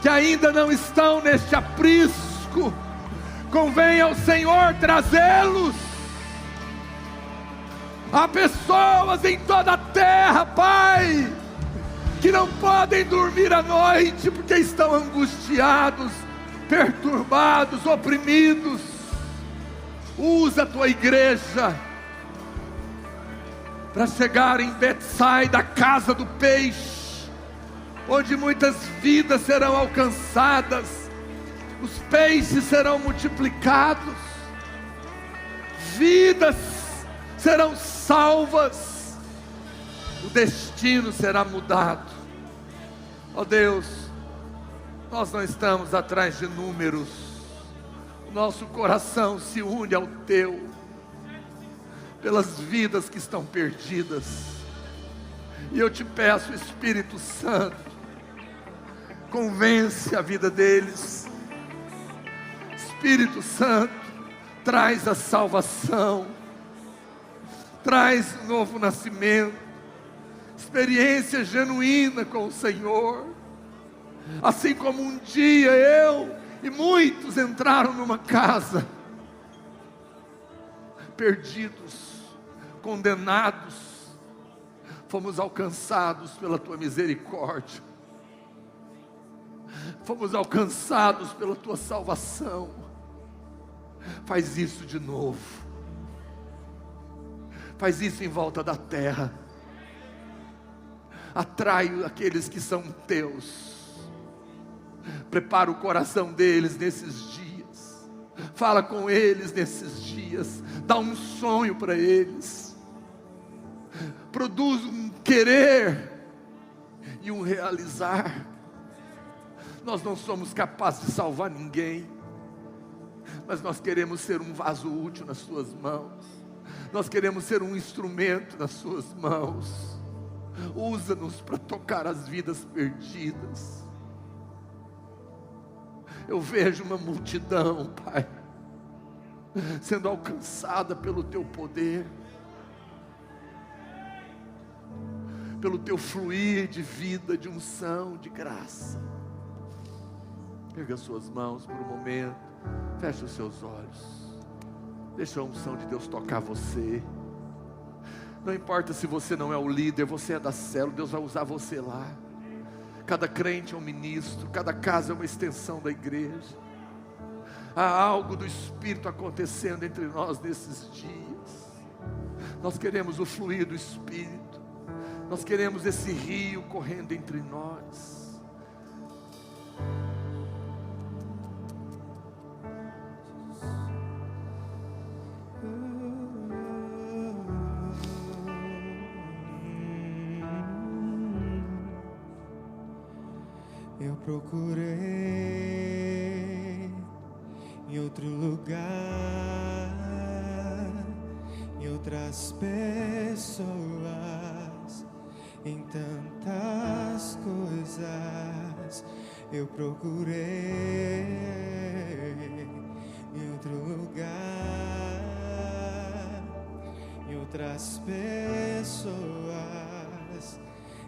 que ainda não estão neste aprisco. Convém ao Senhor trazê-los. Há pessoas em toda a terra, Pai, que não podem dormir à noite porque estão angustiados, perturbados, oprimidos. Usa a tua igreja para chegar em Betsaida, a casa do peixe, onde muitas vidas serão alcançadas, os peixes serão multiplicados, vidas serão salvas, o destino será mudado. Ó Deus, nós não estamos atrás de números, o nosso coração se une ao teu, pelas vidas que estão perdidas. E eu te peço, Espírito Santo, convence a vida deles. Espírito Santo, traz a salvação, traz um novo nascimento, experiência genuína com o Senhor. Assim como um dia eu e muitos entraram numa casa, perdidos, condenados, fomos alcançados pela tua misericórdia, fomos alcançados pela tua salvação. Faz isso de novo, faz isso em volta da terra, atrai aqueles que são teus. Prepara o coração deles nesses dias. Fala com eles nesses dias. Dá um sonho para eles. Produz um querer e um realizar. Nós não somos capazes de salvar ninguém, mas nós queremos ser um vaso útil nas suas mãos. Nós queremos ser um instrumento nas suas mãos. Usa-nos para tocar as vidas perdidas. Eu vejo uma multidão, Pai, sendo alcançada pelo teu poder, pelo teu fluir de vida, de unção, de graça. Pega as suas mãos por um momento, fecha os seus olhos, deixa a unção de Deus tocar você. Não importa se você não é o líder, você é da célula, Deus vai usar você lá. Cada crente é um ministro, cada casa é uma extensão da igreja. Há algo do Espírito acontecendo entre nós nesses dias. Nós queremos o fluir do Espírito, nós queremos esse rio correndo entre nós. Eu procurei em outro lugar, em outras pessoas, em tantas coisas. Eu procurei outro lugar, em outras pessoas,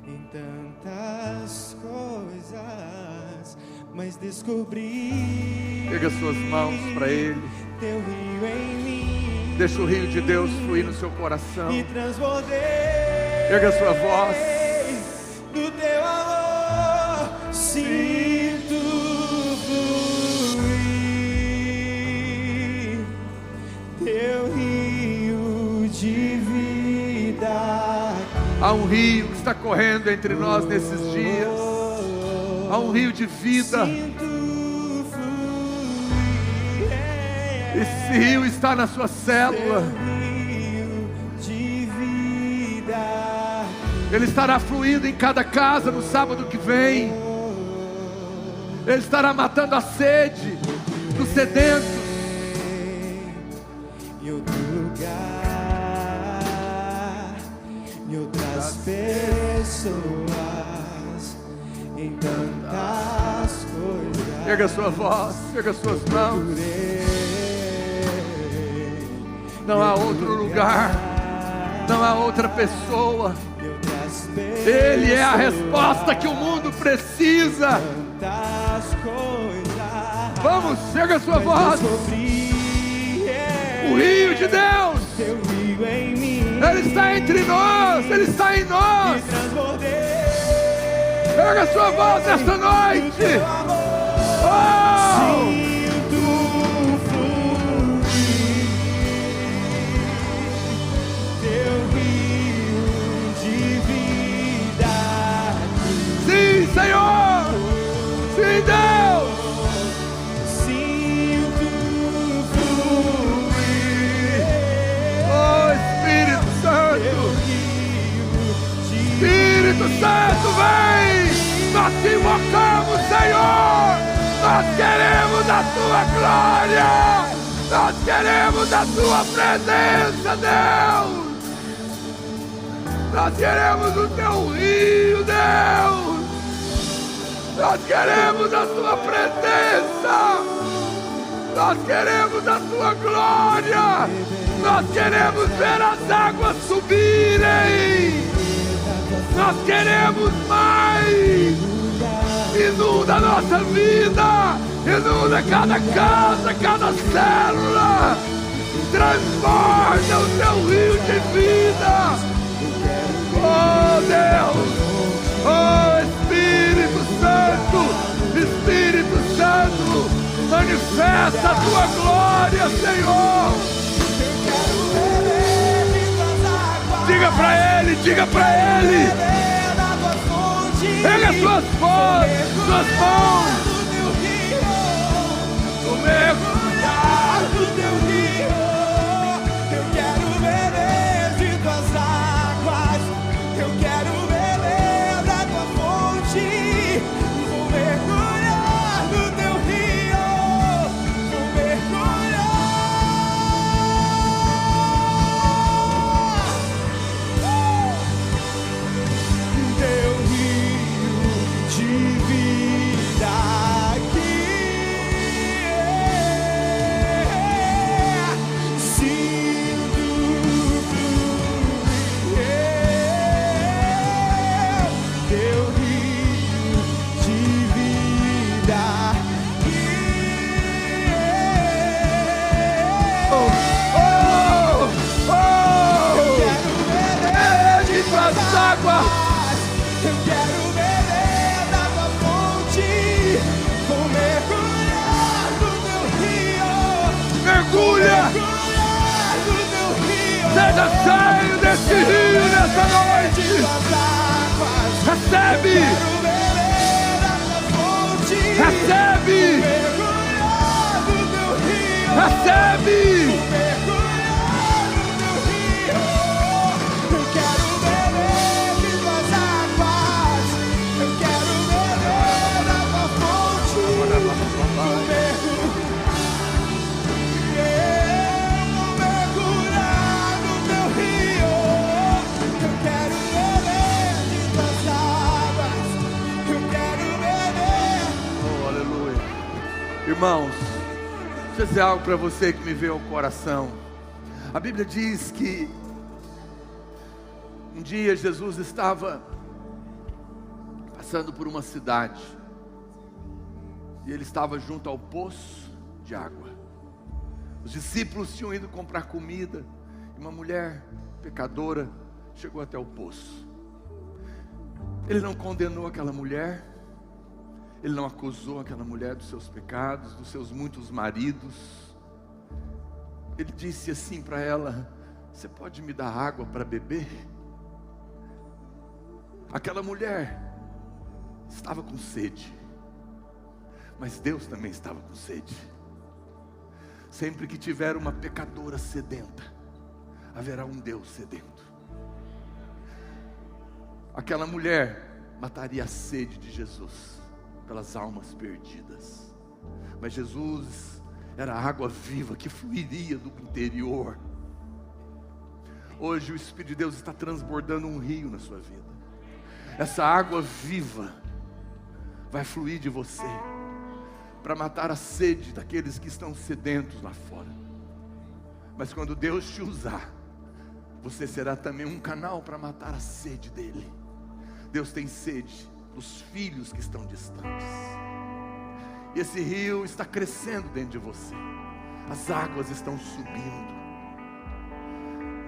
em tantas coisas, mas descobri. Pega suas mãos para Ele. Teu rio em mim. Deixa o rio de Deus fluir no seu coração. Me transbordei. Pega a sua voz. Do teu amor, sinto fluir. Teu rio de vida. Há um rio que está correndo entre nós nesses dias. Há um rio de vida. Esse rio está na sua célula. Ele estará fluindo em cada casa no sábado que vem. Ele estará matando a sede dos sedentos. Em outro lugar, em outras pessoas, em tantas coisas. Pega a sua voz, pega as suas mãos. Não há outro lugar, não há outra pessoa. Ele é a resposta que o mundo precisa. Vamos, chega a sua voz. O rio de Deus, Ele está entre nós, Ele está em nós. Pega a sua voz nesta noite. Senhor, sim, Deus, sinto fluir. Oh, Espírito Santo, Espírito Santo, vem, nós te invocamos, Senhor, nós queremos a tua glória, nós queremos a tua presença, Deus, nós queremos o teu rio, Deus. Nós queremos a tua presença, nós queremos a tua glória, nós queremos ver as águas subirem, nós queremos mais. Inunda a nossa vida, inunda cada casa, cada célula, transborda o teu rio de vida. Oh Deus, oh Espírito Santo, Espírito Santo, manifesta a tua glória, Senhor. Diga pra Ele, diga pra Ele. Pega suas mãos, o mergulhar do teu rio. Eu quero beber de tuas águas, eu quero beber da tua fonte. Vou mergulhar no teu rio, vou mergulhar. Teu rio de vida aqui. Sinto fluir. Teu rio de vida aqui. Eu quero beber de tuas águas, eu quero beber da tua fonte, vou mergulhar no teu rio, Mergulha, no teu rio. seja cheio desse rio nessa noite. Recebe, recebe, recebe. Eu quero beber de tuas águas, eu quero beber da tua fonte, vou mergulhar no teu rio. Eu quero beber de tuas águas, eu quero beber. Oh, aleluia. Irmãos, Deixa eu dizer algo para você que me veio ao coração. A Bíblia diz que um dia Jesus estava passando por uma cidade e ele estava junto ao poço de água. Os discípulos tinham ido comprar comida e uma mulher pecadora chegou até o poço. Ele não condenou aquela mulher, ele não acusou aquela mulher dos seus pecados, dos seus muitos maridos. Ele disse assim para ela: você pode me dar água para beber? Aquela mulher estava com sede, mas Deus também estava com sede. Sempre que tiver uma pecadora sedenta, haverá um Deus sedento. Aquela mulher mataria a sede de Jesus pelas almas perdidas, mas Jesus era a água viva que fluiria do interior. Hoje o Espírito de Deus está transbordando um rio na sua vida. Essa água viva vai fluir de você para matar a sede daqueles que estão sedentos lá fora. Mas quando Deus te usar, você será também um canal para matar a sede dele. Deus tem sede dos filhos que estão distantes. E esse rio está crescendo dentro de você. As águas estão subindo.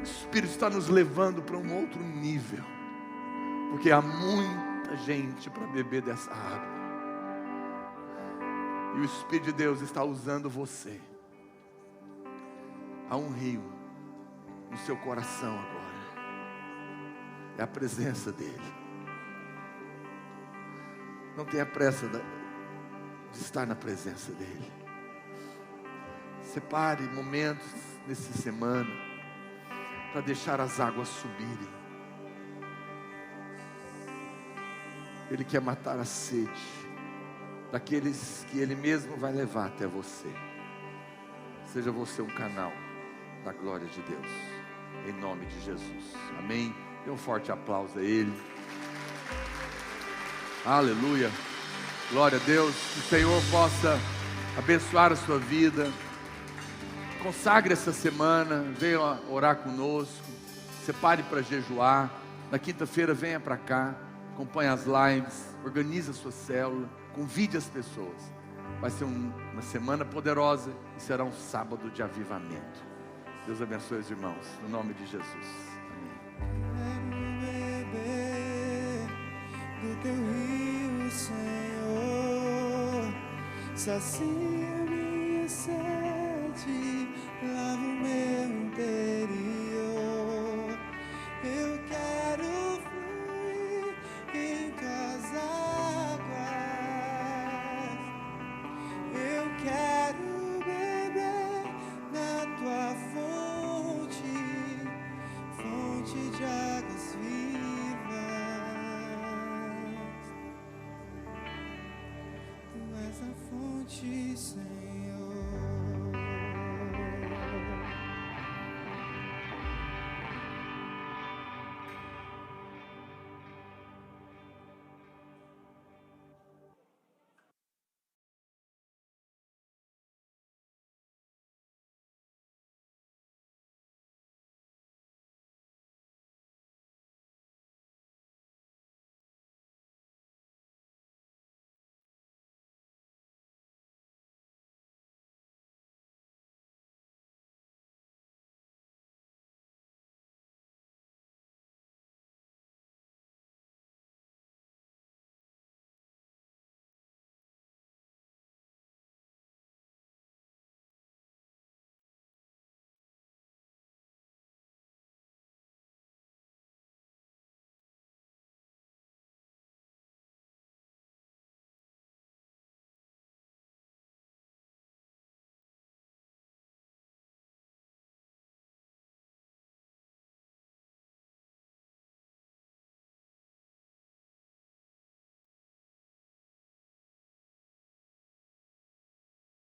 O Espírito está nos levando para um outro nível, porque há muita gente para beber dessa água. E o Espírito de Deus está usando você. Há um rio no seu coração agora. É a presença dele. Não tenha pressa de estar na presença dele. Separe momentos nessa semana para deixar as águas subirem. Ele quer matar a sede daqueles que ele mesmo vai levar até você. Seja você um canal da glória de Deus, em nome de Jesus. Amém. Dê um forte aplauso a ele. Aleluia. Glória a Deus. Que o Senhor possa abençoar a sua vida. Consagre essa semana. Venha orar conosco. Separe para jejuar. Na quinta-feira venha para cá. Acompanhe as lives. Organize a sua célula. Convide as pessoas. Vai ser uma semana poderosa e será um sábado de avivamento. Deus abençoe os irmãos. No nome de Jesus. Do teu rio, Senhor, sacia minha sede, lava o meu interior. Eu quero fluir em tuas águas. Eu quero beber na tua fonte, fonte de águas vivas. A fonte, Senhor.